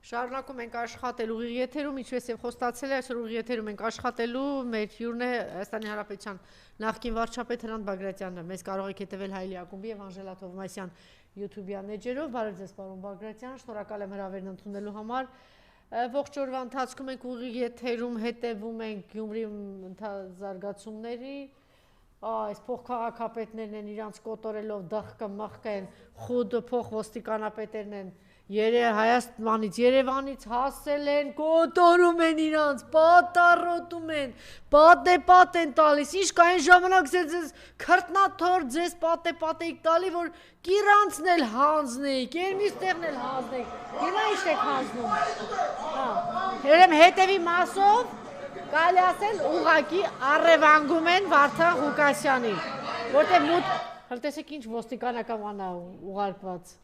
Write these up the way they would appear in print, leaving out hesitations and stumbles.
Շարունակում ենք աշխատել ուղիղ եթերում, ինչպես եւ խոստացել է, այսօր ուղիղ եթերում ենք աշխատելու, մեր հյուրն է Հայաստանի Հանրապետության նախկին վարչապետ Հրանտ Բագրատյանը։ Մեզ կարող եք հետևել Հայելի ակումբի եւ Անժելա Թովմասյան YouTube-յան էջերով։ Բարև ձեզ, պարոն Բագրատյան, շնորհակալ եմ հրավերն ընդունելու համար։ Ողջ օրվա ընթացքում ենք ուղիղ եթերում հետևում ենք Գյումրի զարգացումների, այս փոխքաղաքապետներն են իրանց կոտորելով դախկը մախկը են, խուդ փոխոստիկանապետերն են Հայաստանից, Երևանից հասել են, կոտորում են իրանց, պատառոտում են, պատե-պատ են տալիս, ինչ կա այն ժամանակ ձեզ քրտնաթոր ձեզ պատե-պատեիք տալի, որ կիրանցն էլ հանձնեիք, երմից տեղն էլ հանձնեիք, հիմա ինչ եք հանձնում, երեմ հետևի մասով, կարելի ասել ուղղակի առևանգում են Վարդան Ղուկասյանին, որտեղ մուտ, հլտեսեք ինչ ոստիկանական ուղարկված,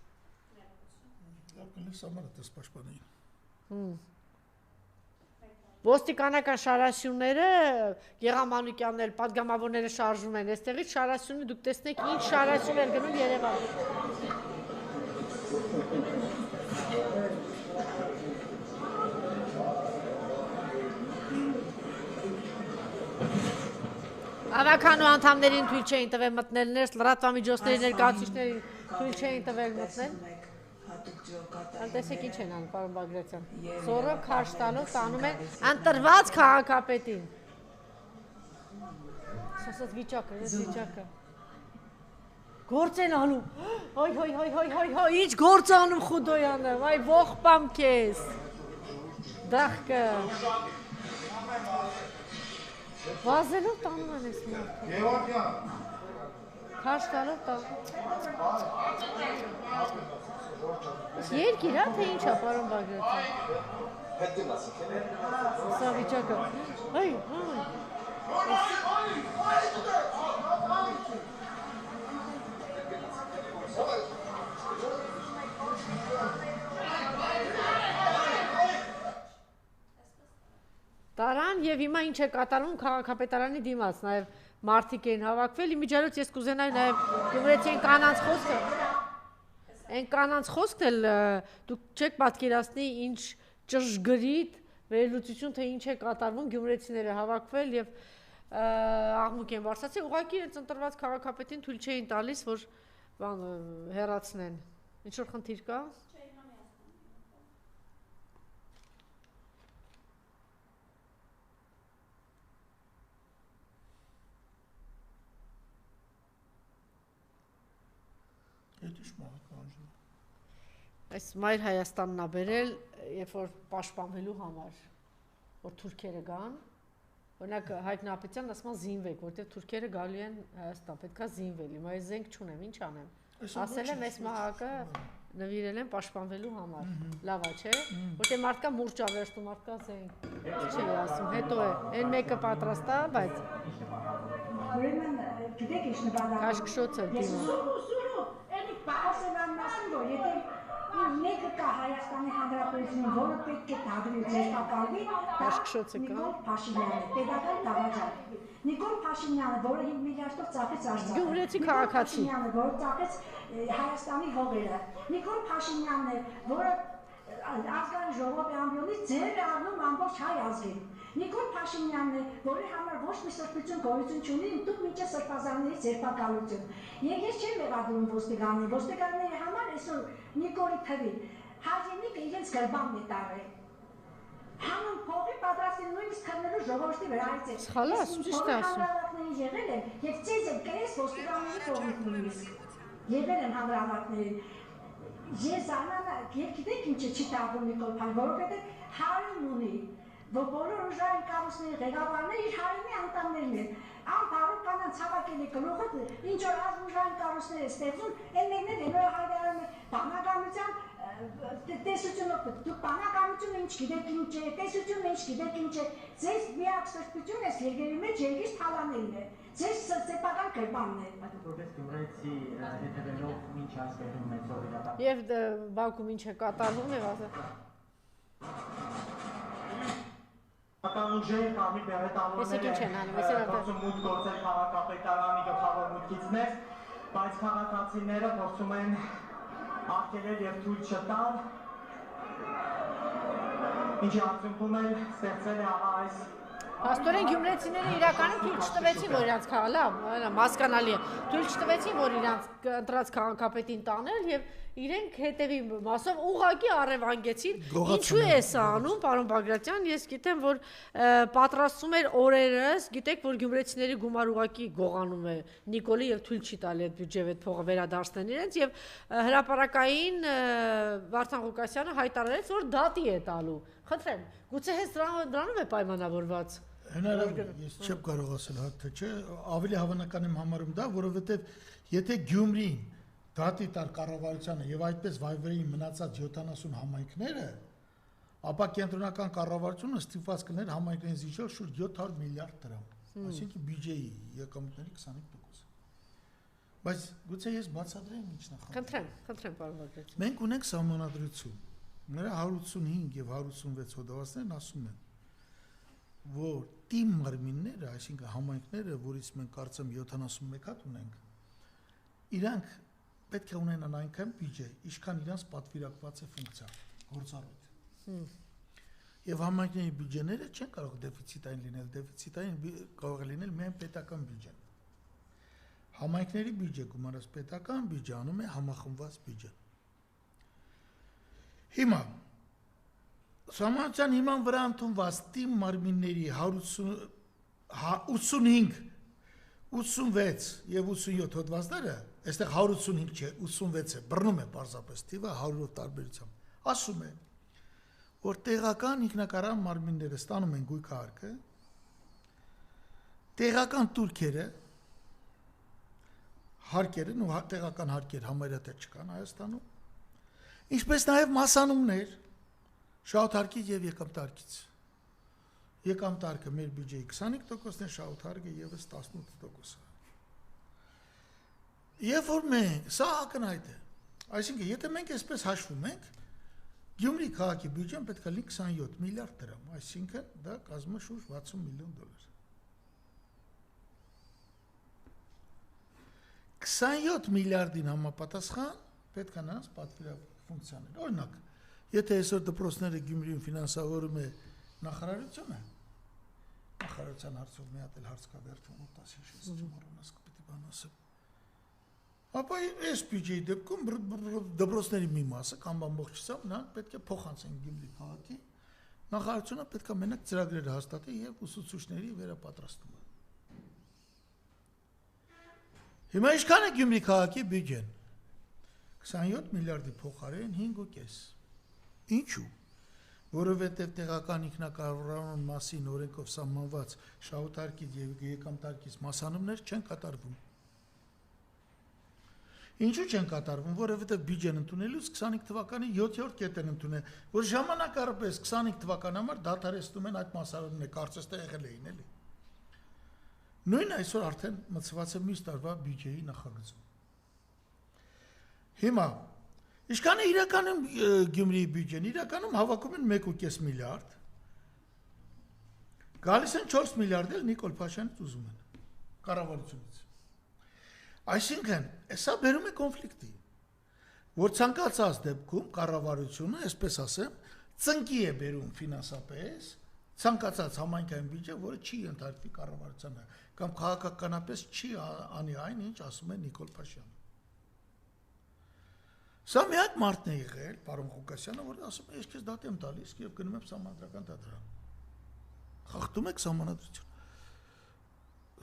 ոստիկանական շարասյունները, Գեղամանուկյաններ, պատգամավորները շարժում են, այստեղից շարասյունը դուք տեսնեք ինչ շարասյուն էր գնում Երևան։ Ավականու անդամներին թույլ չէին տվել մտնել, լրատվամիջոցների ներկայացուցիչներին թույլ չէին տվել մտնել։ Տեսեք ինչ են անում, պարոն Բագրատյան, զորը քարշ տալով տանում են ընտրված քաղաքապետին։ Սասած վիճակը, ես վիճակը։ Գործ են անում, ինչ գործ անում Խուդոյանը, այ ողբամ քեզ, դախկը։ Վազելով տանում են ես մարդը։ Քարշ տալով տանում։ Երկիր, թե ինչ է, պարոն Բագրատյան։ Սա վիճակը։ Տարան և հիմա ինչ է կատարում քաղաքապետարանի դիմաց, նաև մարդիկ են հավաքվել, իմիջիայլոց ես կուզենայի նաև գումրեցի են կանանց խոսքը, են կանանց խոսքն էլ դուք չեք պատկերացնի ինչ ճշգրիտ վերլուծություն, թե ինչ է կատարվում գյումրեցիները հավաքվել և աղմուկ են բարձրացել, ուղղակի հենց ընտրված քաղաքապետին թույլ չէին տալիս, որ հեռացնեն, ինչ-որ խնդիր կա։ Այս Մայր Հայաստանն ա բերել, երբ որ պաշտպանվելու համար, որ թուրքերը գան, օրինակ Հայկ Նապետյանն ասում է զինվեք, որտեղ թուրքերը գալու են Հայաստան, պետքա զինվել, հիմա ես զենք չունեմ, ինչ անեմ։ Ասել եմ այս մահակը նվիրել եմ պաշտպանվելու համար, լավ է, չէ, որտեղ մարդկա մուրճ ա վերցնում, մարդկա զենք, չի ասում, հետո է, այն մեկը պատրաստ է, բայց կաշկշոցը Մեկը կա Հայաստանի Հանրապետությունում, որը պետք է դադրի ձերբակալվի, դա Նիկոլ Փաշինյանը, պետական դավաճան։ Նիկոլ Փաշինյանը, որը 5 միլիարդով ծախեց Արցախը, Գյումրեցի քաղաքացի, որը ծախեց Հայաստանի հողերը, Նիկոլ Փաշինյանն է, որը ազգային ժողովի ամբիոնից ձեր է առնում ամբողջ հայ ազգին։ Նիկոլ Փաշինյանն է, որի համար ոչ մի սրբություն գոյություն չունի, ընդդուք մինչև սրբազանների ձերբակալություն։ Եվ ես չեմ մեղադրում ոստիկանների համար այսօր Նիկոլի թվի Հաջինիկը իրենց գրբանն է տարել։ Հանուն փողի պատրաստ են նույնիսկ քննելու ժողովրդի վրայից է։ Սխալ ասում, ճիշտ է ասում։ Հանրահավաքներին եղել են եւ ցեզ են կրես ոստիկանների կողմից նույնիսկ։ Եղել են հանրահավաքներին։ Ես անանա, եւ գիտեք ինչ չի տարվում Նիկոլ Փաշինյանը, որովհետեւ հարում ունի, որ բոլոր ուժային կառույցների ղեկավարները իր հարիմի անդամներն են։ Անփառու կանանց հավաքել է գլուխը, ինչ որ ազգուժային կառույցներ է ստեղծում, այն մեկն էլ նոր հայտարարում է բանականության տեսությունը, դուք բանականությունը ինչ գիտեք ինչ է, տեսությունը ինչ գիտեք ինչ է, ձեզ միակ սրբություն է երկերի մեջ երկիր թալանելն է, ձեզ սեփական գրբանն է։ Որպես գյումրեցի հետևելով ինչ այսօր մեծով իրական։ Եվ Բաքվում ինչ է կատարվում եւ ասել։ Ուժերի կամի տեղետանումները մուտք գործել քաղաքապետարանի գլխավոր մուտքից ներս, բայց քաղաքացիները փորձում են արգելել եւ թույլ չտալ ինչի արդյունքում էլ ստեղծել է ահա այս Աստորեն գյումրեցիները իրականում թույլ չտվեցին, որ իրանց հասկանալի է, թույլ չտվեցին, որ իրանց ընտրած քաղաքապետին տանել եւ իրենք հետևի մասով ուղղակի առևանգեցին։ Ինչու է սա անում, պարոն Բագրատյան, ես գիտեմ, որ պատրաստում էր օրերս, գիտեք, որ գյումրեցիների գումար ուղղակի գողանում է Նիկոլի եւ թույլ չի տալի այդ բյուջեով այդ փողը վերադարձնել իրենց եւ հրապարակային Վարդան Ղուկասյանը հայտարարեց, որ դատի է տալու։ Խնդրեմ, գուցե հենց դրանով է պայմանավորված։ Հնարավոր, ես չեմ կարող ասել հա թե չէ, ավելի հավանական եմ համարում դա, որովհետև եթե Գյումրին դատի տար կառավարությանը եւ այդպես վայրվերին մնացած 70 համայնքները, ապա կենտրոնական կառավարությունը ստիպված կներ համայնքներին զիջել շուրջ 700 միլիարդ դրամ, այսինքն բյուջեի եկամուտների 25%։ Բայց գուցե ես բացատրեմ ինչ նախանձ։ Խնդրեմ, պարոն Բագրատյան։ Մենք ունենք սահմանադրություն։ Նրա 185 եւ 186 հոդվածներն ասում են, որ թիմ մարմինները, այսինքն համայնքները, որից մենք կարծեմ 71 հատ ունենք, իրանք պետք է ունենան այնքան բյուջե, ինչքան իրանց պատվիրակված է ֆունկցիա, գործառույթ։ Եվ համայնքների բյուջեները չեն կարող դեֆիցիտային լինել, դեֆիցիտային կարող է լինել միայն պետական բյուջեն։ Համայնքների բյուջե գումարած պետական բյուջե անում է համախմբված բյուջե։ Հիմա Սահմանության հիման վրա ընդունված թիմ մարմինների 85, 86 եւ 87 հոդվածները, այստեղ 185 չէ, 86 է, բռնում է պարզապես թիվը 100-ով տարբերությամբ։ Ասում է, որ տեղական ինքնակառավարման մարմինները ստանում են գույքահարկը, տեղական турքերը հարկերն ու տեղական հարկեր համարյա թե չկան Հայաստանում, ինչպես նաեւ մասանումներ շահութարկից եւ եկամտարկից։ Եկամտարկը մեր բյուջեի 25%-ն է, շահութարկը եւս 18%։ Եվ որ մենք, սա ակնհայտ է։ Այսինքն, եթե մենք այսպես հաշվում ենք, Գյումրի քաղաքի բյուջեն պետք է լինի 27 միլիարդ դրամ, այսինքն դա կազմում է շուրջ 60 միլիոն դոլար։ 27 միլիարդին համապատասխան պետք է նրանց պատվիրակող ֆունկցիաներ։ Օրինակ, եթե այսօր դպրոցները Գյումրիում ֆինանսավորում է նախարարությունը, նախարարության հարցով մի հատ էլ հարց կա վերջում 10-ից չմոռանաս պիտի բան ասեմ։ Ապա այս բյուջեի դեպքում դպրոցների մի մասը կամ ամբողջությամբ նրանք պետք է փոխանցեն Գյումրի քաղաքի, նախարարությունը պետք է մենակ ծրագրերը հաստատի եւ ուսուցիչների վերապատրաստումը։ Հիմա ինչքան է Գյումրի քաղաքի բյուջեն։ 27 միլիարդի փոխարեն 5.5։ Ինչու՞։ Որովհետև տեղական ինքնակառավարման մասին օրենքով սահմանված շահութարկից եւ եկամտարկից մասանումներ չեն կատարվում։ Ինչու չեն կատարվում, որովհետև բյուջեն ընդունելուց 25 թվականի 7-րդ կետն ընդունել, որ ժամանակարպես 25 թվականի համար դադարեցնում են այդ մասանումները, կարծես թե եղել էին էլի։ Նույն այսօր արդեն մցված է մյուս տարվա բյուջեի նախագծում։ Հիմա Ինչքան է իրականում Գյումրիի բյուջեն, իրականում հավաքում են 1.5 միլիարդ, գալիս են 4 միլիարդ էլ Նիկոլ Փաշյանից ուզում են, կառավարությունից։ Այսինքն, սա բերում է կոնֆլիկտի, որ ցանկացած դեպքում կառավարությունը, այսպես ասեմ, ծնկի է բերում ֆինանսապես, ցանկացած համայնքային բյուջե, որը չի ընդհանրվի կառավարությանը, կամ քաղաքականապես չի անի այն, ինչ ասում է Նիկոլ Փաշյանը։ Սա միակ մարդն է եղել, պարոն Ղուկասյանը, որ ասում է, ես քեզ դատի եմ տալիս եւ գնում եմ սահմանադրական դատարան։ Խախտում եք սահմանադրություն։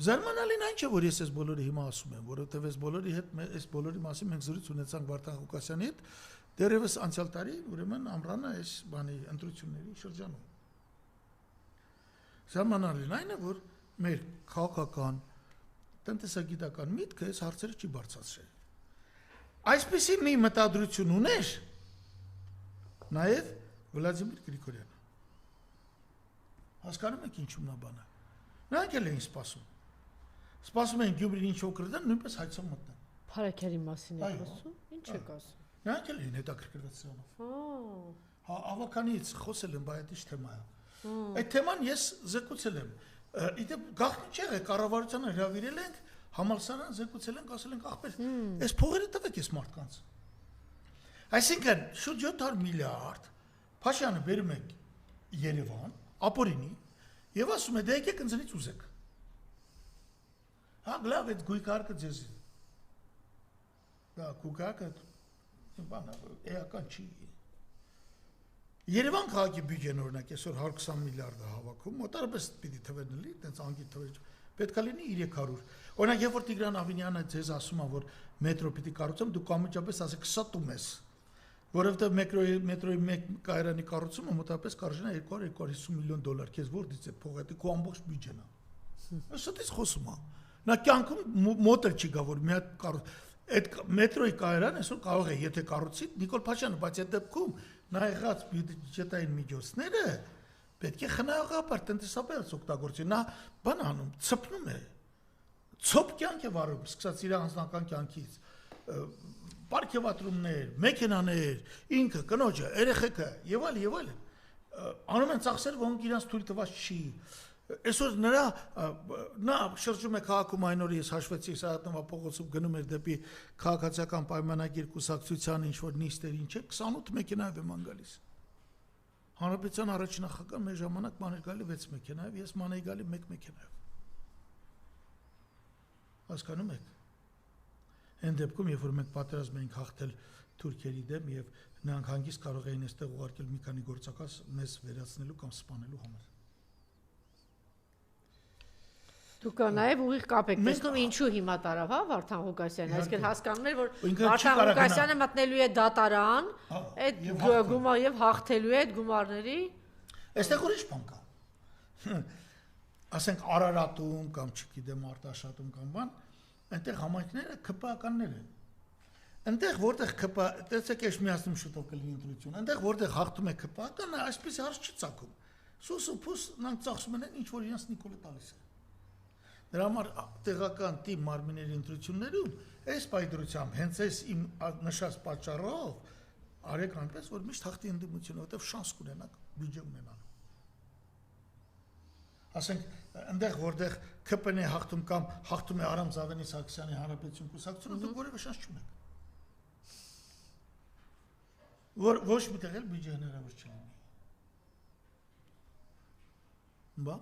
Զարմանալին այն չէ, որ ես այս բոլորը հիմա ասում եմ, որովհետեւ այս բոլորի հետ, այս բոլորի մասին մենք զրույց ունեցանք Վարդան Ղուկասյանի հետ, դեռևս անցյալ տարի, ուրեմն ամռանը այս բանի ընտրությունների շրջանում։ Զարմանալին այն է, որ մեր քաղաքական, տնտեսագիտական միտքը այս հարցերը չի բարձրացրել։ Այսպիսի մի մտադրություն ուներ նաև Վլադիմիր Գրիգորյանը։ Հասկանում եք ինչու նա բանը։ Նրանք էլ էին սպասում։ Սպասում էին Գյումրին ինչ-որ կրտեն, նույնպես հայցով մտնեն։ Փարաքերի մասին եք ասում։ Ինչ եք ասում։ Նրանք էլ էին հետաքրքրված սրանով։ Հա, ավականից խոսել եմ բայ այդ թեմա է։ Այդ թեման ես զեկուցել եմ։ Իդեպ գաղտնի չէ, կառավարությանը հրավիրել ենք համալսարան զեկուցել ենք, ասել ենք ախպեր, այս փողերը տվեք այս մարդկանց։ Այսինքն շուրջ 700 միլիարդ Փաշյանը բերում է Երևան, ապօրինի, եւ ասում է դե եկեք ինձնից ուզեք։ Հա լավ այդ գույքարկը ձեզ։ Դա գույքարկը բանա էական չի։ Երևան քաղաքի բյուջեն օրինակ այսօր 120 միլիարդ է հավաքում, մոտարապես պիտի թվերն լինի, այդպես անգի թվեր։ Պետք է լինի 300։ Օրինակ երբ որ Տիգրան Ավինյանը ձեզ ասում է, որ մետրո պիտի կառուցեմ, դուք անմիջապես ասեք ստում ես, որովհետև մետրոյի մեկ կայարանի կառուցումը մոտարապես կարժենա 200-250 միլիոն դոլար, քեզ որտից է փողը, դա քո ամբողջ բյուջեն է։ Սուտից խոսում է։ Նա կյանքում մոտը չի գա, որ մի հատ այդ մետրոյի կայարան այսօր կարող է, եթե կառուցի Նիկոլ Փաշյանը, բայց այդ դեպքում նա եղած բյուջետային միջոցները պետք է խնայողաբար տնտեսապես օգտագործի։ Նա բան անում, ցպնում է։ Ցոփ կյանք է վարում, սկսած իր անձնական կյանքից։ Պարքեվատրումներ, մեքենաներ, ինքը, կնոջը, երեխեքը եւ այլն։ Անում են ծախսեր, որոնք իրանց թույլ տված չի։ Այսօր նա շրջում է քաղաքում այն օրը ես հաշվեցի Սարյատնովա փողոցում գնում էր դեպի քաղաքացիական պայմանագիր կուսակցության ինչ-որ նիստեր ինչ է 28 մեքենայով եմ անգալիս։ Հանրապետության առաջին նախագահ մեր ժամանակ ման էր գալի 6 մեքենայով, ես ման էի գալի 1 մեքենայով։ Հասկանում եք։ Այն դեպքում, երբ որ մենք պատերազմ էինք հաղթել թուրքերի դեմ եւ նրանք հանգիստ կարող էին այստեղ ուղարկել մի քանի գործակաց մեզ վերացնելու կամ սպանելու համար։ Դուք նաև ուղիղ կապ եք տեսնում ինչու հիմա տարավ, հա, Վարդան Ղուկասյանը, այսինքն հասկանում էր, որ Վարդան Ղուկասյանը մտնելու է դատարան, այդ գումարը եւ հաղթելու է այդ գումարների։ Այստեղ ուրիշ բան կա։ Ասենք Արարատում կամ չգիտեմ Արտաշատում կամ բան, այնտեղ համայնքները ԿՊԱ-ականներ են։ Այնտեղ որտեղ ԿՊԱ, տեսեք ես միացնում շուտով կլինի ընտրություն, այնտեղ որտեղ հաղթում է ԿՊԱ-ականը, այսպես հարց չի ցակում։ Սուսուփուս նրանք ծախսում են ինչ որ իրենց Նիկոլը տալիս է։ Դրա համար տեղական թիմ մարմինների ընտրություններում այս պայդրությամբ հենց այս իմ նշած պատճառով արեք այնպես որ միշտ հաղթի ընդդիմությունը, որտեղ շանս կունենաք բյուջե ունենալու։ Ասենք այնտեղ որտեղ ԿՊՆ հաղթում կամ հաղթում է Արամ Զավենի Սարգսյանի Հանրապետություն կուսակցությունը, դուք որևէ շանս չունեք։ Որ ոչ մի տեղ էլ բյուջե հնարավոր չլինի։ Բա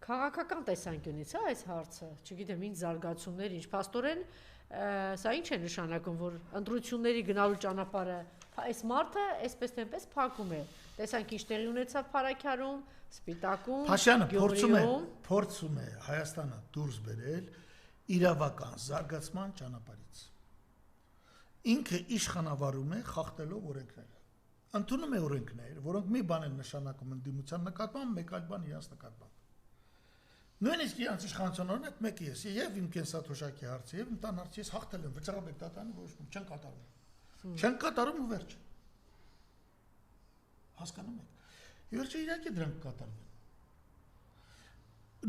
Քաղաքական տեսանկյունից է այս հարցը, չգիտեմ, ինչ զարգացումներ, ինչ փաստորեն, սա ինչ է նշանակում, որ ընտրությունների գնալու ճանապարհը այս մարդը այսպես տեմպես փակում է։ Տեսանք ինչ տեղի ունեցավ Փարաքյարում, Սպիտակում, Փաշյանը փորձում է Հայաստանը դուրս բերել իրավական զարգացման ճանապարհից։ Ինքը իշխանավարում է խախտելով օրենքները։ Ընդունում է օրենքներ, որոնք մի բան են նշանակում ընդդիմության նկատմամբ, մեկ այլ բան իրաց նկատմամբ։ Նույնիսկ իրանց իշխանության օրինակ մեկը ես եւ իմ կենսաթոշակի հարցը եւ իմ տան հարցը ես հաղթել եմ վճռաբեկ դատանի ոչ ոք չեն կատարում։ Չեն կատարում ու վերջ։ Հասկանում եք։ Վերջը իհարկե դրանք կատարվեն։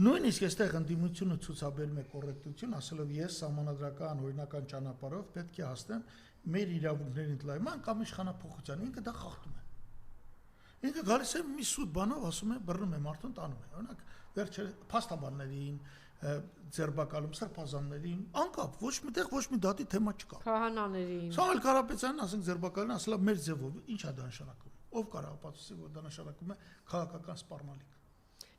Նույնիսկ այստեղ ընդդիմությունը ցուցաբերում է կոռեկտություն, ասելով ես համանadrական օրինական ճանապարհով պետք է հասնեմ մեր իրավունքների ընդլայնման կամ իշխանափոխության, ինքը դա խախտում է։ Ինքը գալիս է մի սուտ բանով ասում է բռնում է մարդուն տանում է։ Օրինակ վերջը փաստաբաններին, ձերբակալում սրբազաններին, անկապ ոչ միտեղ ոչ մի դատի թեմա չկա։ Քահանաներին։ Սամվել Կարապետյանն ասենք ձերբակալն ասելա մեր ձևով, ի՞նչ է դա նշանակում։ Ով կարող ապացուցի, որ դա նշանակում է քաղաքական սպառնալիք։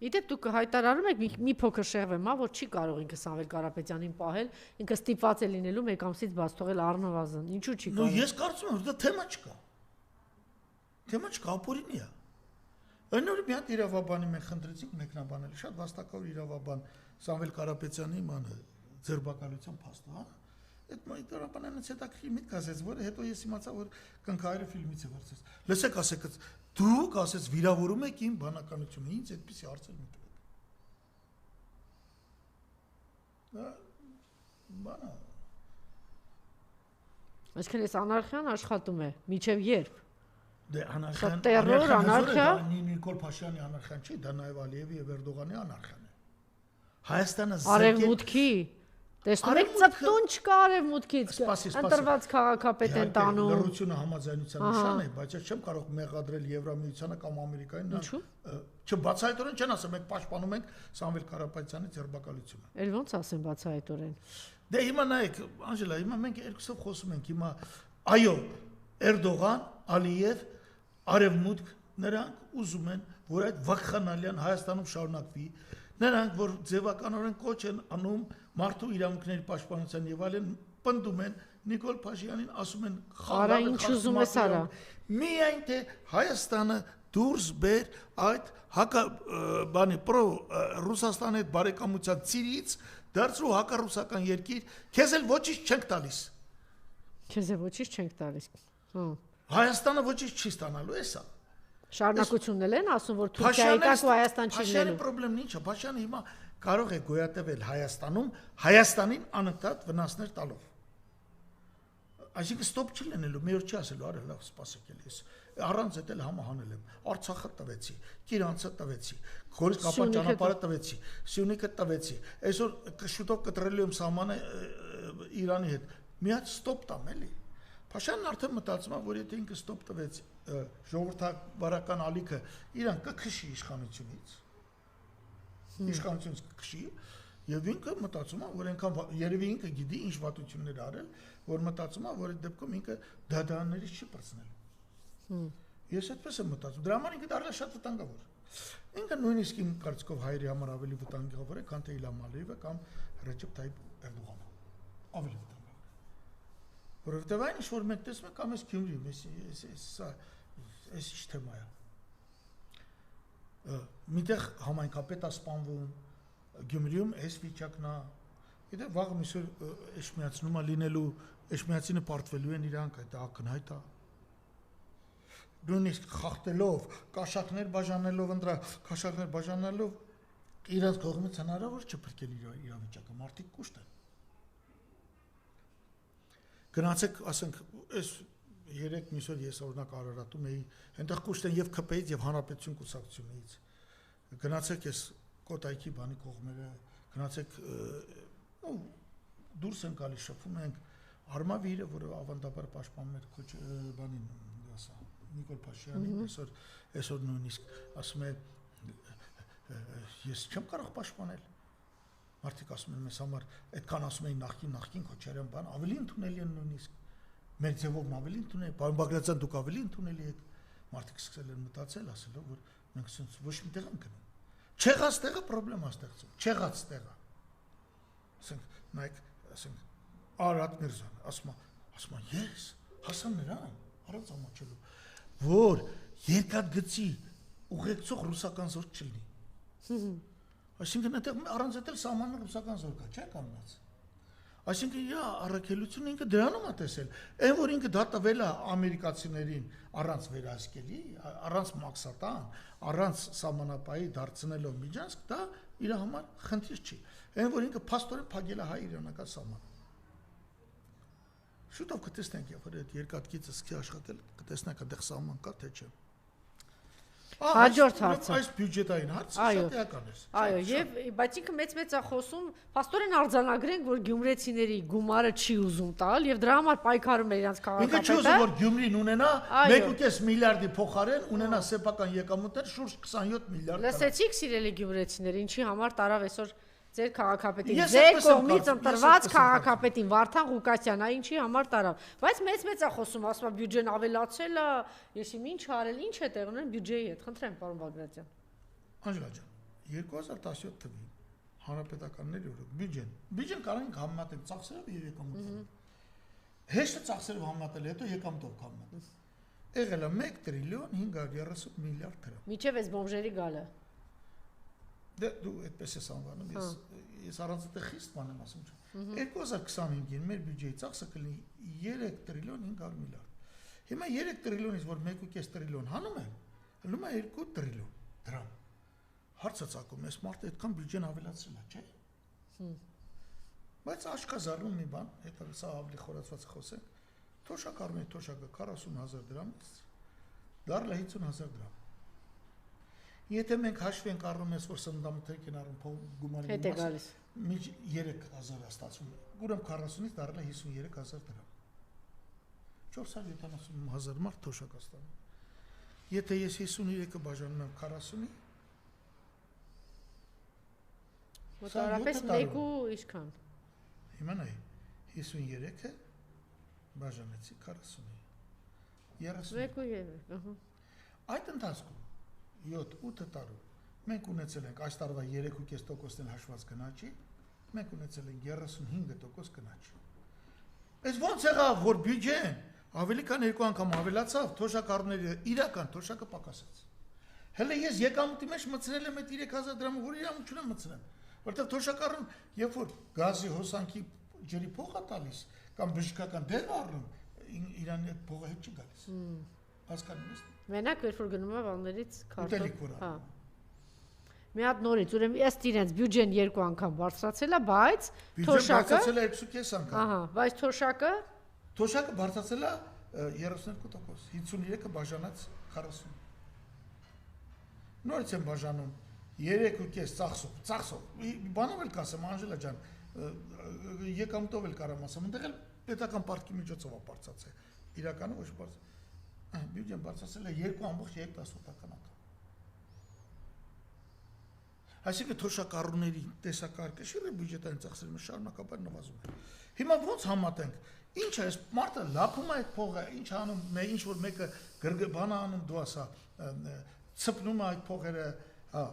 Իդեպ դուք հայտարարում եք մի փոքր շեղվեմ, հա, որ չի կարող ինքը Սամվել Կարապետյանին պահել, ինքը ստիպված է լինելու մեկ ամսից բաց թողել առնվազն։ Ինչու՞ չի կարող։ Ես կարծում եմ, որ դա թեմա չկա։ Թեմա չկա, ապօրինի է։ Այն օրը մի հատ իրավաբանի մենք խնդրեցինք մեկնաբանել, շատ վաստակավոր իրավաբան Սամվել Կարապետյանի ման ձերբակալության փաստը, հա։ Այդ իրավաբանանից հետաքրքիր միտք ասեց, որը հետո ես իմացա, որ կնքայրը ֆիլմից է վերցրեց։ Լսեք, ասեք, դուք ասեց վիրավորում եք իմ բանականությունը, ինձ այդպեսի հարցեր մի տվեք։ Դա բանա։ Այսինքն այս անարխիան աշխատում է, միջև երբ։ Դե անարխիան, տերոր, անարխիա, Նիկոլ Փաշյանի անարխիան չի, դա նաև Ալիևի եւ Էրդողանի անարխիան է։ Հայաստանը Արևմուտքի տեսնում եք ծպտուն չկա արևմուտքից ընտրված քաղաքապետ են տանում լրությունը համաձայնության նշան է, բայց ես չեմ կարող մեղադրել Եվրամիությանը կամ Ամերիկային չբացահայտորեն չեն ասում, մենք պաշտպանում ենք Սամվել Կարապետյանի ձերբակալությունը։ Էլ ոնց ասեմ բացահայտորեն։ Դե հիմա նայեք, Անժելա, հիմա մենք երկուսով խոսում ենք, հիմա այո, Էրդողան, Ալիև, Արևմուտք, նրանք ուզում են, որ այդ վախխանալիան Հայաստանում շարունակվի, նրանք, որ ձևականորեն կոչ են անում մարդու իրավունքների պաշտպանության եւ այլն, պնդում են Նիկոլ Փաշինյանին, ասում են Արա ինչ ուզում ես արա։ Միայն թե Հայաստանը դուրս բեր այդ բանի պրո Ռուսաստանի հետ բարեկամության ծիրից դարձրու հակառուսական երկիր, քեզ էլ ոչինչ չենք տալիս։ Քեզ էլ ոչինչ չենք տալիս։ Հայաստանը ոչինչ չի ստանալու, էսա։ Շարունակությունն են ասում, որ Թուրքիայի տակ ու Հայաստան չի լինելու։ լինելու։ Պրոբլեմն ի՞նչ է։ Փաշյանը հիմա կարող է գոյատևել Հայաստանում, Հայաստանին անընդհատ վնասներ տալով։ Այսինքն ստոպ չի լինելու, մի օր չի ասելու, արա լավ, սպասեք էլի, առանց էդ էլ համահանել եմ, Արցախը տվեցի, Կիրանցը տվեցի, Գորիսկապան ճանապարհը տվեցի, Սյունիքը տվեցի, այսօր շուտով կտրելու եմ սահմանը Իրանի հետ, մի հատ ստոպ տամ էլի։ Փաշյանն արդեն մտածում է, որ եթե ինքը ստոպ տվեց ժողովրդավարական ալիքը, իրան կքշի իշխանությունից կքշի, եւ ինքը մտածում է, որ այնքան երևի ինքը գիտի ինչ վատություններ արել, որ մտածում է, որ այդ դեպքում ինքը դադարաններից չի պրծնելու։ Ես այդպես եմ մտածում, դրա համար ինքը դառնա շատ վտանգավոր։ Ինքը նույնիսկ իմ կարծիքով հայերի համար ավելի վտանգավոր է, քան թե Իլհամ Ալիևը կամ Ռեջեփ Թայիփ Էրդողանը։ Ավելի վտանգավոր։ Որովհետեւ այն ինչ որ մենք տեսնում ենք, կամ էս Գյումրիում, էս ինչ թեմա է։ Միտեղ համայնքապետ է սպանվում, Գյումրիում էս վիճակն է։ Գիտե վաղը միսօր Էշմիածնում է լինելու, Էշմիածինը պարտվելու են իրանք, այդ ակնհայտ է։ Նույնիսկ խախտելով, կաշակներ բաժանելով իրանց կողմից հնարավոր չէ փրկել իրավիճակը, մարդիկ կուշտ են։ Գնացեք, ասենք, այս 3 միսօր ես օրինակ Արարատում էի, այնտեղ կուշտ են եւ ՔՊ-ից եւ Հանրապետություն կուսակցությունից։ Գնացեք այս Կոտայքի բանի կողմերը, գնացեք դուրս են գալիս, շփվում ենք Արմավիրը, որը ավանդաբար պաշտպանում էր բանին, ասա Նիկոլ Փաշինյանին, այսօր նույնիսկ ասում է ես չեմ կարող պաշտպանել։ Մարդիկ ասում են մեզ համար, այդքան ասում էին նախքին Քոչարյան բան, ավելի ընդունելի են նույնիսկ։ Մեր ձևովն ավելի ընդունելի, պարոն Բագրատյան դուք ավելի ընդունելի եք։ Մարդիկ սկսել են մտածել, ասելով որ մենք ասենք ոչ մի տեղ ենք գնում։ Չեղած տեղը խնդրեմ ստեղծում, չեղած տեղը։ Ասենք նայեք, ասենք Արարատ Միրզան, ասում է ես հասան նրան, առանց ամաչելու, որ երկաթգծի ուղեկցող ռուսական զորք չլինի։ Այսինքն այդտեղ առանց այդել սահմանը ռուսական զորք է, չէ՞ կանգնած։ Այսինքն իր առաքելությունը ինքը դրանում է տեսել, այն որ ինքը դա տվել է ամերիկացիներին առանց վերահսկելի, առանց մաքսատան, առանց սահմանապահի դարձնելով Միջանցք, դա իր համար խնդիր չի։ Այն որ ինքը փաստորեն փակել է հայ-իրանական սահմանը։ Շուտով կտեսնենք, երբ որ այդ երկաթգիծը սկսի աշխատել, կտեսնենք այնտեղ սահման կա թե չէ։ Հաջորդ հարցը։ Այս բյուջետային հարցը շատ էական է։ Այո, եւ բայց ինքը մեծ է խոսում, փաստորեն արձանագրենք, որ գյումրեցիների գումարը չի ուզում տալ եւ դրա համար պայքարում է իրancs քաղաքապետը։ Ինքը չի ուզում որ Գյումրին ունենա 1.5 միլիարդի փոխարեն ունենա սեփական եկամուտներ շուրջ 27 միլիարդ։ Լսեցիք, սիրելի գյումրեցիներ, ինչի համար տարավ այսօր ձեր քաղաքապետին, ձեր կողմից ընտրված քաղաքապետին Վարդան Ղուկասյանը, ինչի համար տարավ։ Բայց մեծ է խոսում, ասում է բյուջեն ավելացել է, ես իմ ինչ արել, ինչ է տեղ ունեն բյուջեի հետ։ Խնդրեմ, պարոն Բագրատյան։ Անջելա ջան, 2017 թվականին հանրապետականների օրոք բյուջեն կարող ենք համեմատել ծախսերով եւ եկամուտով։ Հեշտ է ծախսերով համեմատել, հետո եկամուտով համեմատել։ Եղել է 1 տրիլիոն 530 միլիարդ դրամ։ Միջև էս բոմժերի գալը։ Դե դու այդպես ես անվանում, ես առանց այդտեղ խիստ բան եմ ասում չէ։ 2025-ին մեր բյուջեի ծախսը կլինի 3 տրիլիոն 500 միլիարդ։ Հիմա 3 տրիլիոնից որ 1.5 տրիլիոն հանում են, ելնում է 2 տրիլիոն դրամ։ Հարցը ցակում, այս մարդը այդքան բյուջեն ավելացրել է, չէ՞։ Բայց աշկազարում մի բան, հետո սա ավելի խորացված խոսենք, թոշակ արմեն թոշակը 40000 դրամից դառնա 50000 դրամ։ Եթե մենք հաշվենք առնում ես, որ սննդամթերք են առնում գումարի հետ է գալիս։ Միջ 3000 է ստացվում։ Ուրեմն 40-ից դառնա 53000 դրամ։ 470,000 մարդ թոշակ է ստանում։ Եթե ես 53-ը բաժանում եմ 40-ի, մոտավորապես 1 ու ինչքան։ Հիմա նայ 53-ը բաժանեցի 40-ի։ 1 ու 3, ահա։ Այդ ընթացքում 7-8 տարում մենք ունեցել ենք այս տարվա 3.5%-ն հաշված գնաճի, մենք ունեցել ենք 35% գնաճ։ Այս ո՞նց եղավ, որ բյուջեն ավելի քան 2 անգամ ավելացավ, թոշակառուների իրական թոշակը պակասեց։ Հələ ես եկամուտի մեջ մտցրել եմ այդ 3000 դրամը, որ իրավունք չունեմ մտցնել, որտեղ թոշակառուն, երբ որ գազի հոսանքի ջրի փող է տալիս կամ բժշկական դեր առնում, իրան այդ փողը հետ չի գալիս։ Հասկանում ես։ Մենակ երբ որ գնում է բաններից Ուտելիք որ հա։ Մի հատ նորից, ուրեմն ըստ իրենց բյուջեն 2 անգամ բարձրացել է, բայց թոշակը բարձրացել է 2.5 անգամ։ Ահա, բայց Թոշակը բարձրացել է 32%, 53-ը բաժանած 40։ Նորից եմ բաժանում 3.5 ծախսով։ Բանով էլ կասեմ, Անժելա ջան, եկամուտով էլ կարամ ասեմ, այնտեղ էլ պետական պարտքի միջոցով է բարձրացել։ Իրականում ոչ բարձր։ Բյուջեն բարձրացել է 2.7 անգամ։ Այսինքն թոշակառուների տեսակարգը շիրը բյուջետային ծախսերը շարունակաբար նվազում է։ Հիմա ո՞նց համատենք։ Ինչ է, այս մարդը լափում է այդ փողը, ինչ անում, ինչ որ մեկը բան անում դու ասա, ցպնում է այդ փողերը, հա,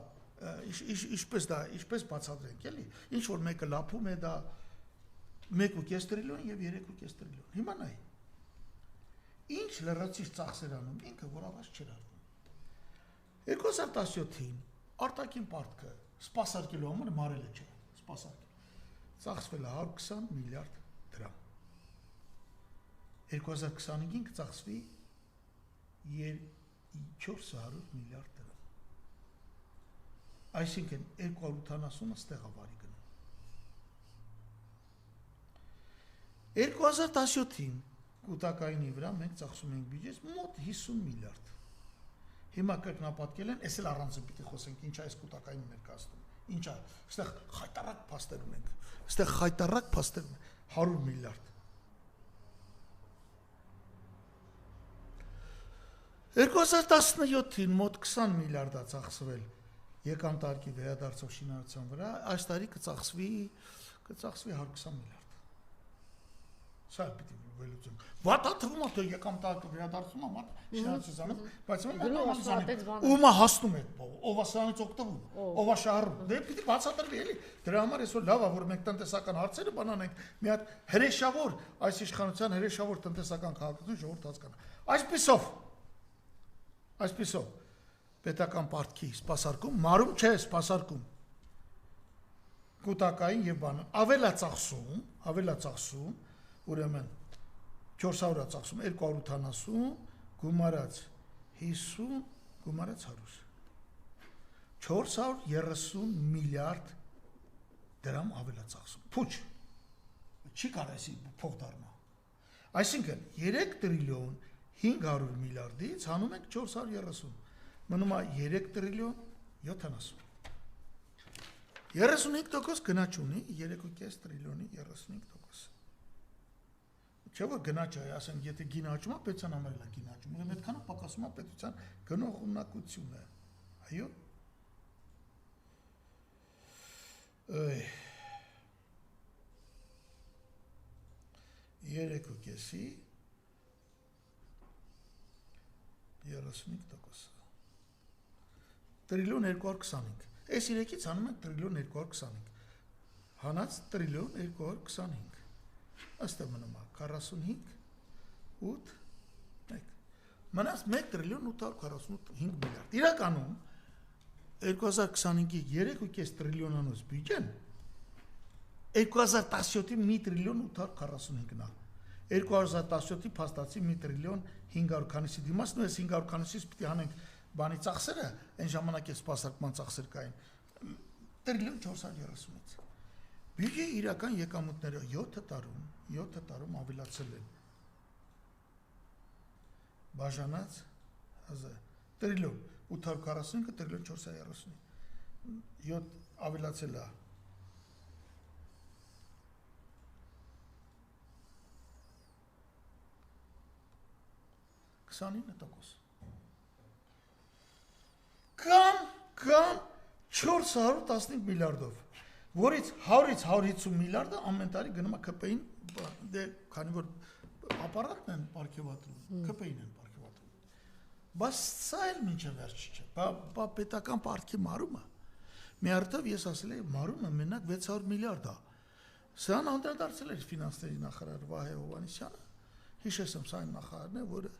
ինչպես բացատրենք, էլի։ Ինչ որ մեկը լափում է դա 1.5 տրիլիոն եւ 3.5 տրիլիոն։ Հիմա նայ։ Ինչ լրացիչ ծախսեր անում, ինքը որավաց չէր արվում։ 2017-ին արտաքին պարտքը սպասարկելու համար մարել է չէ, սպասարկել։ Ծախսվել է 120 միլիարդ դրամ։ 2025-ին կծախսվի 400 միլիարդ դրամ։ Այսինքն 270-ը ստեղավարի գնում։ 2017-ին կուտակայինի վրա մենք ծախսում ենք բյուջես մոտ 50 միլիարդ։ Հիմա կրկնապատկել են, էսել առանձին պիտի խոսենք, ինչա այս կուտակային ներկայացնում։ Ինչա, այստեղ խայտարակ փաստեր ունենք։ Այստեղ խայտարակ փաստեր ունենք 100 միլիարդ։ 2017-ին մոտ 20 միլիարդ է ծախսվել եկամտարկի վերադարձով շինարարության վրա, այս տարի կծախսվի 120 միլիարդ։ Սա պիտի վերլուծում։ Վատա թվում է թե եկամտարկը վերադարձում է մարդ շինարարությանը, բայց ում է հասնում այդ փողը, ով է սրանից օգտվում, ով է շահառում։ Դե պիտի բացատրվի էլի։ Դրա համար այսօր լավ է որ մենք տնտեսական հարցերը բանանենք, մի հատ հրեշավոր այս իշխանության հրեշավոր տնտեսական քաղաքացիություն ժողովուրդ հասկանա։ Այսպիսով պետական պարտքի սպասարկում, մարում չէ սպասարկում, կուտակային և բանը, ավելացախսում, ուրեմն 400-ը ծախսում, 280, գումարած 50, գումարած 100, 430 միլիարդ դրամ ավելացախսում, փուչ, չի կարեսի փող դարնա, այսինքն 3 տրիլիոն 500 միլիարդից հանում ենք 430, մնում է 3 տրիլիոն 70, 35% գնաչ ունի 3.5 տրիլիոնի 35%, չէ որ գնաչ է, ասենք, եթե գինը աճում է, պետության համար էլ է գինը աճում, ուրեմն այդքանը պակասում է պետության գնողունակությունը, այո, 3.5-ի 35%, տրիլիոն 225, այս 3-ից հանում ենք տրիլիոն 225, հանած տրիլիոն 225, ըստ է մնում է 45, 8, 1, մնաց 1 տրիլիոն 845 միլիարդ, իրականում 2025-ի 3.5 տրիլիոնանոց բյուջեն 2017-ի 1 տրիլիոն 845-ն է, 2017-ի փաստացի 1 տրիլիոն 500 քանիսի դիմաց, նույնս 500 քանիսից պիտի հանենք բանի ծախսերը, այն ժամանակ է սպասարկման ծախսեր կային, տրիլիոն 430-ից։ Բյուջեի իրական եկամուտները 7 տարում ավելացել են։ Բաժանած տրիլիոն 845-ը տրիլիոն 430, 7 ավելացել է 29%, կամ 415 միլիարդով, որից 100-ից 150 միլիարդը ամեն տարի գնում է ԿՊ-ին, դե քանի որ ապարատն են պարգևատրում, ԿՊ-ին են պարգևատրում, Բայց սա էլ մինչև վերջ չէ։ Բա պետական պարտքի մարումը։ Մի արդյոք ես ասել եմ մարումը մենակ 600 միլիարդ է։ Սրան անդրադարձել էր ֆինանսների նախարար Վահե Հովհաննիսյանը։ Հիշեցեմ, սա այն նախարարն է, որը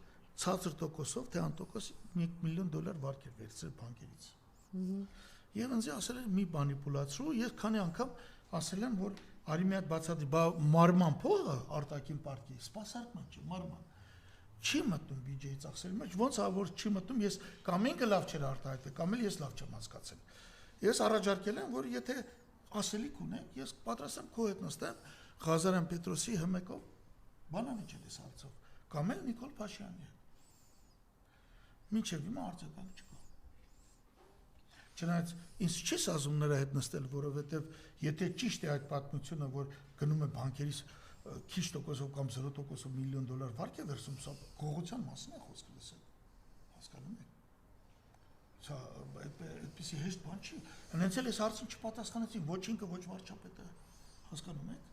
ցածր տոկոսով թե անտոկոս $1 միլիոն վարկ էր վերցրել բանկերից։ Եվ ինձ ասել էր մի մանիպուլացիա, ես քանի անգամ ասել եմ, որ արի մի հատ բացատրի, բա մարման փողը արտաքին պարտքի սպասարկման չէ, մարման։ Չի մտնում բյուջեի ծախսերի մեջ, ոնց է որ չի մտնում, ես կամ ինքը լավ չէր արտահայտվել, կամ էլ ես լավ չեմ հասկացել։ Ես առաջարկել եմ, որ եթե ասելիք ունեք, ես պատրաստ եմ քո հետ նստեմ Ղազարյան Պետրոսի ՀՄԿ-ով բանանի չես հարցով, կամ էլ Նիկոլ Փաշյանի հետ։ Մինչև հիմա արձագանք չկա։ Չնայած ինձ չես ասում նրա հետ նստել, որովհետև եթե ճիշտ է այդ պատմությունը, որ գնում է բանկերից քիչ տոկոսով կամ 0% $1 միլիոն վարկ է վերցում, սա գողության մասին է խոսքը լսել։ Հասկանում եք։ Սա այդպեսի հեշտ բան չի։ Հենց էլ այս հարցին չպատասխանեցին ոչ ինքը, ոչ վարչապետը։ Հասկանում եք։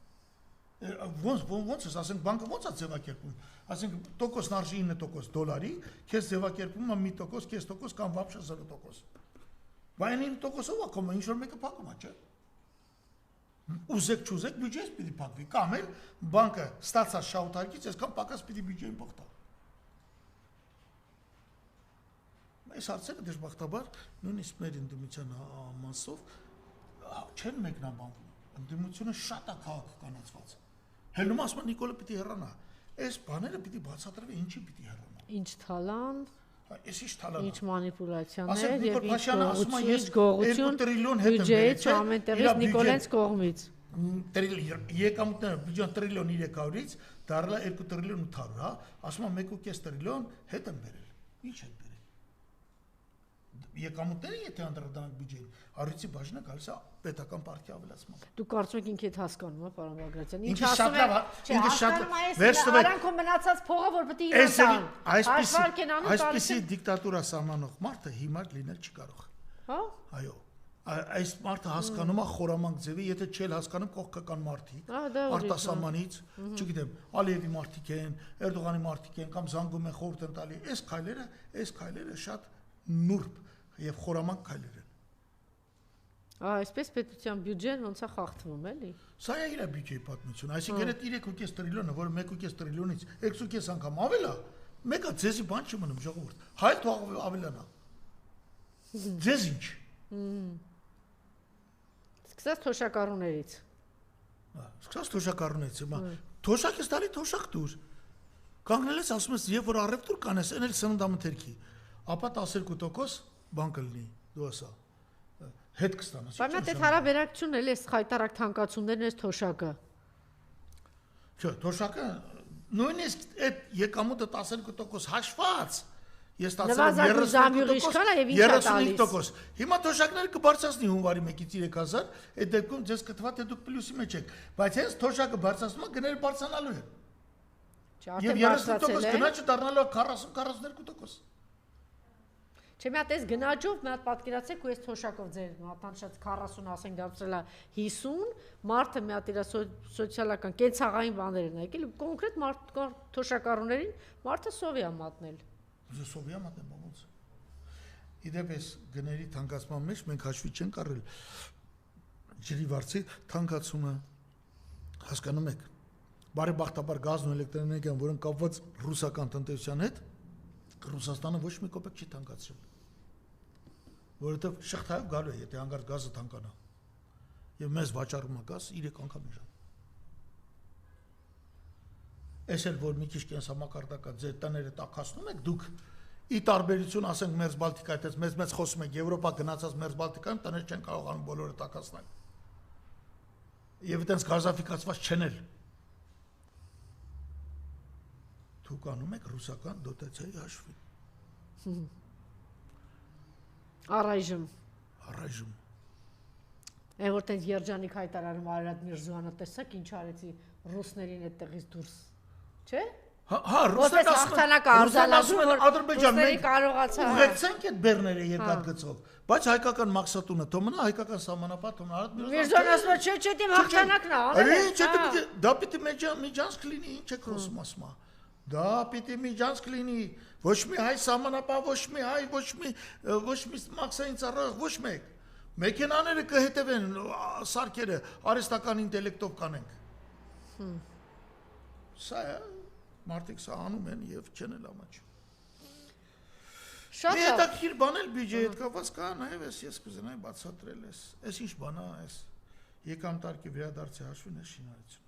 Ոնց է, ասենք բանկը ոնց է ձևակերպում։ Ասենք տոկոսն արժի 9% դոլարի, քեզ ձևակերպում է 1%, քեզ տոկոս կամ вообще 0%։ Բայց 9%-ով ակոմ ինչ որ մեկը փակում է, չէ՞։ Ուզեք չուզեք բյուջեից պիտի փակվի, կամ էլ բանկը ստացած շահութարկից այսքան պակաս պիտի բյուջեին փոխտա։ Այս հարցերը դժբախտաբար նույնիսկ մեր ընդդիմության մասով չեն մեկնաբանվում։ Ընդդիմությունը շատ է քաղաքականացված։ Հելնում ասում են Նիկոլը պիտի հեռանա։ Այս բաները պիտի բացատրվի, ինչի պիտի հեռանա։ Ինչ թալան, Այս ինչ թալան։ ինչ մանիպուլացիաներ Ասենք Նիկոլ Փաշյանը ասում է ես 2 տրիլիոն հետ եմ բյուջեից ամենտեղից Նիկոլենց կողմից։ Եկամուտները բյուջեն տրիլիոն 300-ից դառնա 2 տրիլիոն 800, հա, ասում է 1.5 տրիլիոն հետ եմ բերել։ Ինչ հետ բերել։ Եկամուտները եթե անդրադառնանք բյուջեին, առիթի բաժինը գալիս է պետական պարտքի ավելացման։ Դու կարծում եք ինքդ հասկանում ես, պարոն Բագրատյան։ Ինչ Ինքը ասում շատ է, լավ, ինքը շատ վերջնվեք։ Արանքո մնացած փողը որ պետք է իրան տան։ Այսպիսի դիկտատուրա սահմանող մարդը հիմար լինել չի կարող։ Հա։ Այո։ Այս մարդը հասկանում է խորամանկ ձևի, եթե չէ հասկանում կողքական մարդիկ, արտասահմանից, չգիտեմ, Ալիևի մարդիկ են, Էրդողանի մարդիկ են կամ զանգում են խորհուրդ են տալի, այս քայլերը շատ նուրբ եւ խորամանկ քայլեր են։ Այսպես պետության բյուջեն ոնց է խախտվում, էլի։ Սա է իր բյուջեի պատմությունը, այսինքն այդ 3.5 տրիլիոնը, որը 1.5 տրիլիոնից 6.5 անգամ ավել է, մեկը ձեզի բան չի մնում ժողովուրդ։ Հայ թող ավելանա։ Ձեզ ինչ։ Սկսած թոշակառուներից։ Սկսած թոշակառուներից, հիմա թոշակ ես տալի թոշակ դուր։ Կանգնել ես ասում ես, երբ որ առևտուր կանես, այն էլ սննդամթերքի, ապա 12% բան կլինի, դու ասա։ Հետ կստանաս։ Բայց այդ հարաբերակցությունն էլ էս խայտարակ թանկացումներն էս թոշակը։ Չէ, թոշակը նույնիսկ այդ եկամուտը 12% հաշված ես ստացել եմ 35%։ Հիմա թոշակները կբարձրացնի հունվարի 1-ից 3000, այդ դեպքում ձեզ կթվա թե դուք պլյուսի մեջ եք, բայց հենց թոշակը բարձրացնում է գները բարձրանալու են։ Եվ 30% գնաճը դառնալու է 40-42%։ Չէ՞ մի հատ էս գնաճով մի հատ պատկերացեք ու էս թոշակով ձեր մատանշած 40 ասենք դարձրել է 50, մարդը մի հատ իր սոցիալական կենցաղային բաներն եկել ու կոնկրետ մարդ թոշակառուներին մարդը սովի է մատնել։ Սովի է մատնել ոնց։ Իդեպ էս գների թանկացման մեջ մենք հաշվի չենք առել ջրի վարձի թանկացումը, հասկանում եք։ Բարեբախտաբար գազն ու էլեկտրոէներգիան, որոնք կապված ռուսական տնտեսության հետ, Ռուսաստանը ոչ մի կոպեկ չի թանկացրել, որովհետև շղթայով գալու է, եթե հանգարտ գազը թանկանա, եւ մեզ վաճառում է գազ 3 անգամ ժամ։ Այս էլ որ մի քիչ կենսամակարդակա ձեր տները տաքացնում եք, դուք ի տարբերություն ասենք Մերձ Բալտիկայից, մեծ խոսում եք Եվրոպա գնացած Մերձ Բալտիկայում տներ չեն կարողանում բոլորը տաքացնել։ Եվ այդպես գազաֆիկացված չեն էլ։ Դուք անում եք ռուսական դոտացիայի հաշվին։ Առայժմ։ Այն որ տենց երջանիկ հայտարարում Արարատ Միրզոյանը, տեսակ ինչ արեցի ռուսներին այդտեղից դուրս, չէ՞։ Հա, ռուսները ասում են Ադրբեջան մենք կարողացա ուղեկցենք այդ բեռները երկաթգծով, բայց հայկական մաքսատունը թող մնա, հայկական սահմանապատ թող Արարատ Միրզոյանը ասում է, չէ, դեմ հաղթանակն է, դա պիտի միջանցք լինի, ինչ եք խոսում ասում։ Դա պիտի միջանցք լինի, ոչ մի հայ սահմանապահ, ոչ մի հայ, ոչ մի մաքսային ծառայող, ոչ մեկ։ Մեքենաները կհետևեն սարքերը արհեստական ինտելեկտով կանենք։ Սա է, մարդիկ սա անում են եւ չեն էլ ամաչում։ Շատ հետաքրքիր բան էլ բյուջեի հետ կապված կա, նաեւ ես կուզենայի բացատրել էս ինչ բան է, էս եկամտարկի վերադարձի հաշվին է շինարարությունը։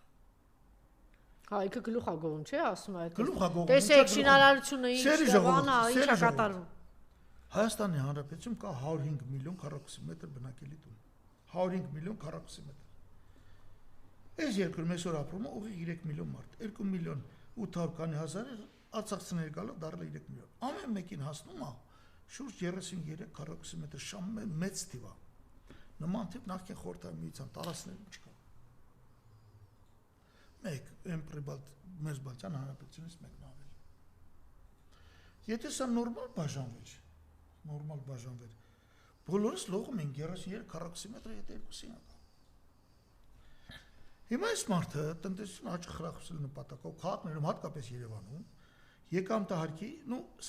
Հայքը գլուխ ա գովում, չէ՞, ասում է այդ։ Գլուխ ա գովում, տեսեք շինարարությունը ինչ բան է, ինչ է կատարվում։ Հայաստանի Հանրապետությունում կա 105 միլիոն քառակուսի մետր բնակելի տուն։ 105 միլիոն քառակուսի մետր։ Այս երկրում այսօր ապրում է ուղիղ 3 միլիոն մարդ, 2 միլիոն 800 քանի հազար արձակցներ գալով դառել 3 միլիոն։ Ամեն մեկին հասնում է շուրջ 33 քառակուսի մետր, շամ մեծ թիվ է։ Նման թիվ նախկին խորհրդային միության տարածքներում չկա։ Մեկ Մերձբալթյան Հանրապետությունից մեկն ավել։ Եթե սա նորմալ բաժանվեր, բոլորս լողում են 33 քառակուսի մետր, եթե 2-ին ակա։ Հիմա այս մարդը տնտեսություն աճ խրախուսելու նպատակով քաղաքներում, հատկապես Երևանում, եկամտահարկի,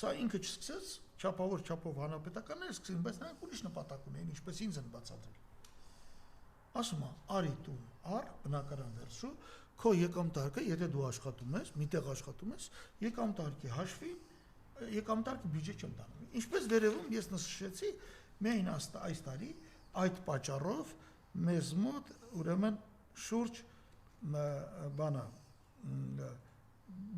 սա ինքը չսկսեց, չափով հանրապետականները սկսեցին, բայց նրանք ուրիշ նպատակ ունեին, ինչպես ինձ են բացատրել։ Ասում է, արի տուն, բնակարան վերցրու, քո եկամտարկը, եթե դու աշխատում ես, միտեղ աշխատում ես, եկամտարկի հաշվի, եկամտարկը բյուջե չեմ տանում։ Ինչպես վերևում ես նշեցի, միայն այս տարի այդ պատճառով մեզ մոտ ուրեմն շուրջ բանա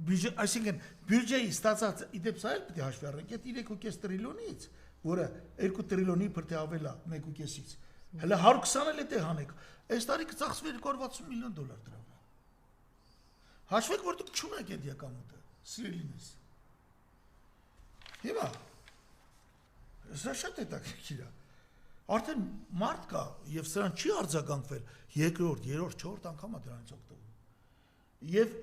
բյուջե, այսինքն բյուջեի ստացած իդեպ սա էլ պետք է հաշվի առնենք, այդ 3.5 տրիլիոնից, որը 2 տրիլիոնի բրդե ավել է 1.5-ից, հələ 120 էլ է տեղ հանեք, այս տարի կծախսվի 260 միլիոն դոլար դրա վրա։ Հաշվեք, որ դուք չունեք այդ եկամուտը, սիրելիներս։ Հիմա, սա շատ հետաքրքիր է։ Արդեն մարդ կա եւ սրան չի արձագանքվել երկրորդ, երրորդ, չորրորդ անգամ է դրանից օգտվում։ Եվ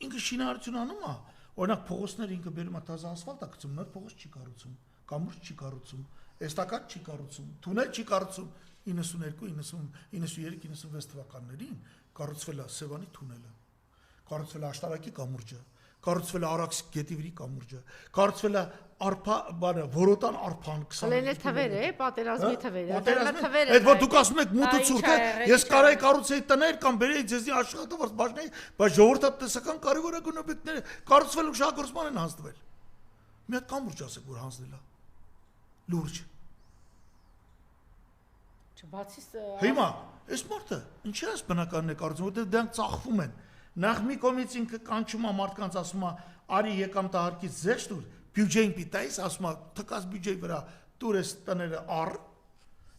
ինքը շինարարություն անում է, օրինակ փողոցները ինքը բերում է տազա ասֆալտ է գցում, նոր փողոց չի կառուցում, կամուրջ չի կառուցում, էստակադ չի կառուցում, թունել չի կառուցում 92, 93, 96 թվականներին կառուցվել է Սևանի թունելը, կառուցվել է Աշտարակի կամուրջը, կառուցվել է Արաքս գետի կամուրջը, կառուցվել է Որոտան արփան 20 Լենե թվեր է, պատերազմի թվեր է։ Այդ որ դուք ասում եք մութը ցուրտ է, ես կարայի կառուցեի տներ կամ բերեի ձեզնի աշխատավարձ բաժնեի, բայց ժողովրդատնտեսական կարևորագույն օբյեկտները կառուցվել ու շահագործման են հանձնվել։ Մի հատ կամուրջ ասեք, որ հանձնել է։ Լուրջ։ Չբացի Հիմա, այս մարդը ինչի՞ այս բնականն է կառուցում, որտեղ դրանք ծախվում են։ Նախ մի կողմից ինքը կանչում է մարդկանց, ասում է, արի եկամտահարկից զերծ տուր, բյուջեին պիտայիս, ասում է, թքած բյուջեի վրա տուր ես տները առ,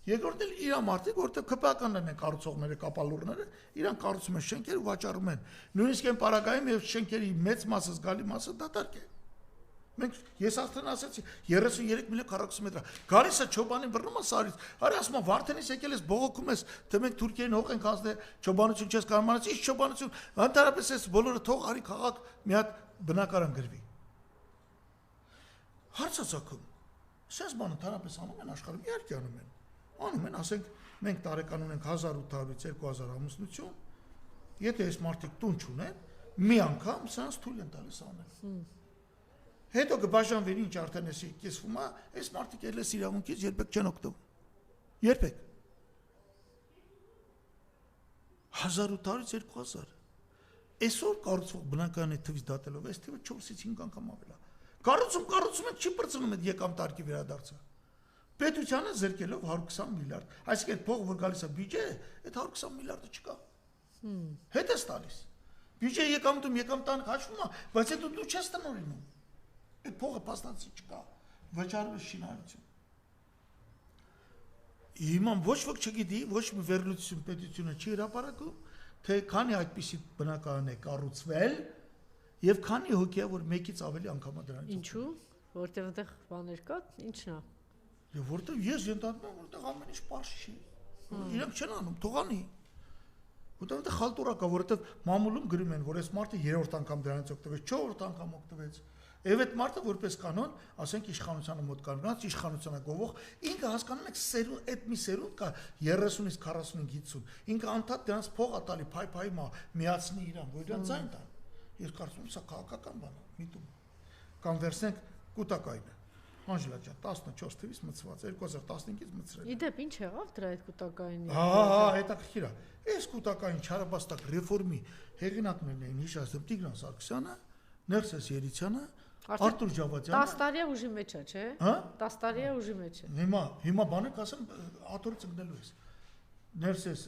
երկրորդ էլ իրա մարդիկ, որտեղ ԿՊԱ-ականներն են կառուցողները, կապալուրները, իրանք կառուցում են շենքեր ու վաճառում են։ Նույնիսկ այն պարագայում եւ շենքերի մեծ մասը, զգալի մասը դատարկ է։ Մենք ես արդեն ասացի 33 միլիոն քառակուսի մետր։ Գալիս է Չոբանին բռնում է սարից։ Արի ասում է Վարդենից եկել ես բողոքում ես, թե մենք Թուրքիային հող ենք հանձնել, Չոբանություն չես կարողանաց, ի՞նչ Չոբանություն։ Ընդհանրապես ես բոլորը թող արի քաղաք մի հատ բնակարան գրվի։ Հարցածակում։ Սենց բան ընդհանրապես անում են աշխարհում, իհարկե անում են։ Անում են, ասենք մենք տարեկան ունենք 1800-ից 2000 ամուսնություն։ Եթե այս մարդիկ տուն չունեն, մի անգամ սրանց թույլ են տալիս անել։ Հետո կբաժանվեն ինչ արդեն էսի կիսվում է, այս մարդիկ էլ էս իրավունքից երբեք չեն օգտվում։ Երբեք։ 1800-ից 2000։ Այսօր կառուցվող բնակարանի թվից դատելով այս թիվը 4-ից 5 անգամ ավել է։ Կառուցում են չի բրցնում այդ եկամտարկի վերադարձը։ Պետությանը զրկելով 120 միլիարդ, այսինքն այդ փողը որ գալիս է բյուջե, այդ 120 միլիարդը չկա։ Հետ է տալիս։ Բյուջե եկամտում եկամտան հաշվում է, բայց հետո դու չես տնօրինում։ Այդ փողը փաստացի չկա, վճարվեց շինարարություն։ Հիմա ոչ ոք չգիտի, ոչ մի վերլուծություն պետությունը չի հրապարակում, թե քանի այդպիսի բնակարան է կառուցվել եւ քանի հոգի է, որ մեկից ավելի անգամ է դրանից։ Ինչու՞, որտեղ այնտեղ բաներ կա, ի՞նչն է։ Եվ որտեղ ես ենթադրում եմ, որտեղ ամեն ինչ պարզ չի։ Իրանք չեն անում, թողանի։ Որտեղ այնտեղ խալտուրա կա, որովհետեւ մամուլում գրում են, որ այս մարդը 3-րդ անգամ դրանից օգտվեց, 4-րդ անգամ օգտվեց։ Եվ այդ մարդը որպես կանոն, ասենք իշխանությանը մոտ կանգնած, իշխանությանը գովող, ինքը հասկանում եք սերունդ, այդ մի սերունդ կա 30-ից 40-50, ինքը անդադ դրանց փող ա տալի, փայ-փայ միացնի իրան, որ իրան ձայն տան։ Ես կարծում եմ, սա քաղաքական բան է։ միտում։ Կամ վերցնենք կուտակայինը։ Անժելա ջան, 14 թվականից մցված, 2015-ից մցրել։ Իդեպ ինչ եղավ դրա այդ կուտակայինի։ Հետաքրքիր է։ Այս կուտակային չարաբաստակ ռեֆորմի հեղինակներն էին հիշեցնում Տիգրան Սարգսյանը, Ներսես Երիցյանը, Արտուր Ջավադյանը։ 10 տարի է ուժի մեջ է, չէ՞։ Հա? 10 տարի է ուժի մեջ է։ Հիմա բանը կասեմ, աթորից ընկնելու ես։ Ներսես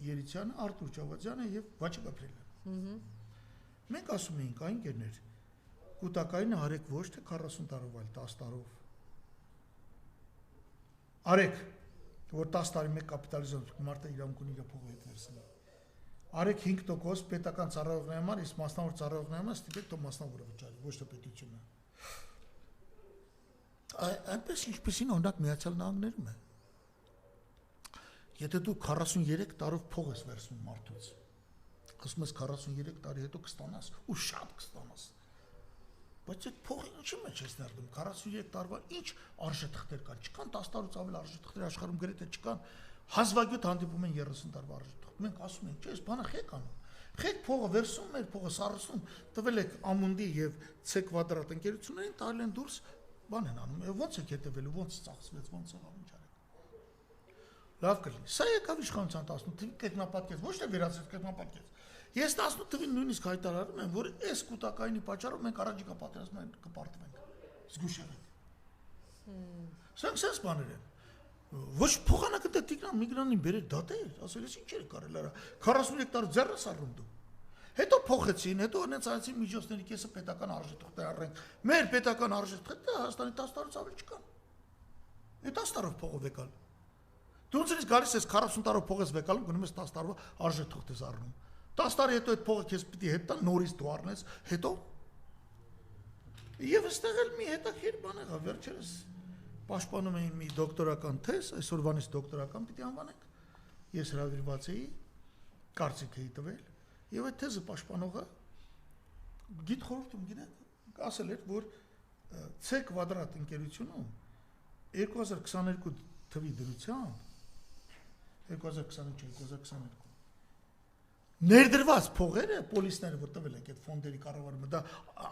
Երիցյանը, Արտուր Ջավադյանը եւ Վաչե Գաբրիելյանը։ Մենք ասում էինք այն կերներ, կուտակայինը արեք ոչ թե 40 տարով, այլ 10 տարով։ Արեք, որ 10 տարի մեկ կապիտալիզացիա մարդը իրավունք ունի իր փողը հետ վերցնել։ Արեք 5% պետական ծառայողների համար, իսկ մասնավոր ծառայողների համար ստիպեք թող մասնավորը վճարի, ոչ թե պետությունը։ Այնպես ինչպեսին օրինակ Միացյալ Նահանգներում է։ Եթե դու 43 տարով փող ես վերցնում մարդուց, ասում ես 43 տարի հետո կստանաս ու շատ կստանաս։ Բայց այդ փողը ինչի մեջ ես ներդում 43 տարվա ինչ արժեթղթեր կան, չկան 10 տարուց ավել արժեթղթեր աշխարհում գրեթե չկան, հազվագյուտ հանդիպում են 30 տարվա արժեթղթ։ Մենք ասում ենք, չէ, այս բանը խեք անում։ Խեք փողը վերցնում, մեր փողը սառեցնում, տվել եք Ամունդի եւ C կվադրատ ընկերություններին, տալել են դուրս, բան են անում։ Ոնց եք հետևելու, ոնց ծախսվեց, ոնց եղավ, ինչ արեք։ Լավ կլինի։ Սա եկավ իշխանության 18 թվականի կետնապատկեց, ոչ թե վերացրեց կետնապատկեց։ Ես 18 թվականին նույնիսկ հայտարարում եմ, որ այս կուտակայինի պատճառով մենք առաջիկա պատերազմին կպարտվենք։ Զգուշ եղեք։ Սրանք sense բաներ են։ Ոչ փոխանակը դա Տիգրան Միգրանին բերել դատեր, ասել ես ինչ էր կարել արա։ 43 տարի ձեռս առնում դու։ Հետո փոխեցին, հետո հենց այցի միջոցների կեսը պետական արժեթղթ առնենք։ Մեր պետական արժեթղթը Հայաստանի 10 տարուց ավել չկան։ Այդ 10 տարով փողով եկալ։ Դու ոնց ես գալիս ես 40 տարով փող ես վեկալում, գնում ես 10 տարվա արժեթղթ ես առնում։ 10 տարի հետո այդ փողը քեզ պիտի հետ տա, նորից դու առնես, հետո եւ այստեղ էլ մի հետաքրքիր բան եղավ, վերջերս պաշտպանում էին մի դոկտորական թեզ, այսօրվանից դոկտորական պիտի անվանենք։ Ես հրավիրված էի, կարծիք էի տվել, եւ այդ թեզը պաշտպանողը գիտ խորհրդում գիտեք, ասել էր, որ C կվադրատ ընկերությունում 2022 թվի դրությամբ 2022 ներդրված փողերը, պոլիսները, որ տվել եք այդ ֆոնդերի կառավարումը, դա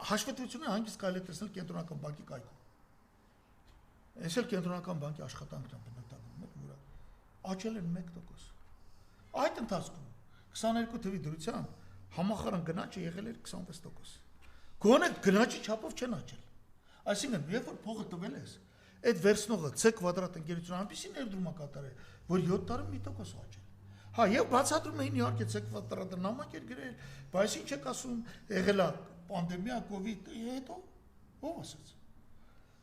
հաշվետվությունը հանգիստ կարելի է տեսնել կենտրոնական բանկի կայքում։ Այս էլ կենտրոնական բանկի աշխատանքն է բնութագրում, որ աճել են 1%։ Այդ ընթացքում 22 թվի դրությամբ համախառն գնաճը եղել էր 26%։ Գոնե գնաճի չափով չեն աճել։ Այսինքն, երբ որ փողը տվել ես, այդ վերցնողը C կվադրատ ընկերությունը այնպեսի ներդրում է կատարել, որ 7 տարում 1% աճել։ Հա, եւ բացատրում էին իհարկե C կվադրատը նամակ էր գրել, բայց ինչ եք ասում, եղել է պանդեմիա, կոവിഡ്, հետո ով ասաց։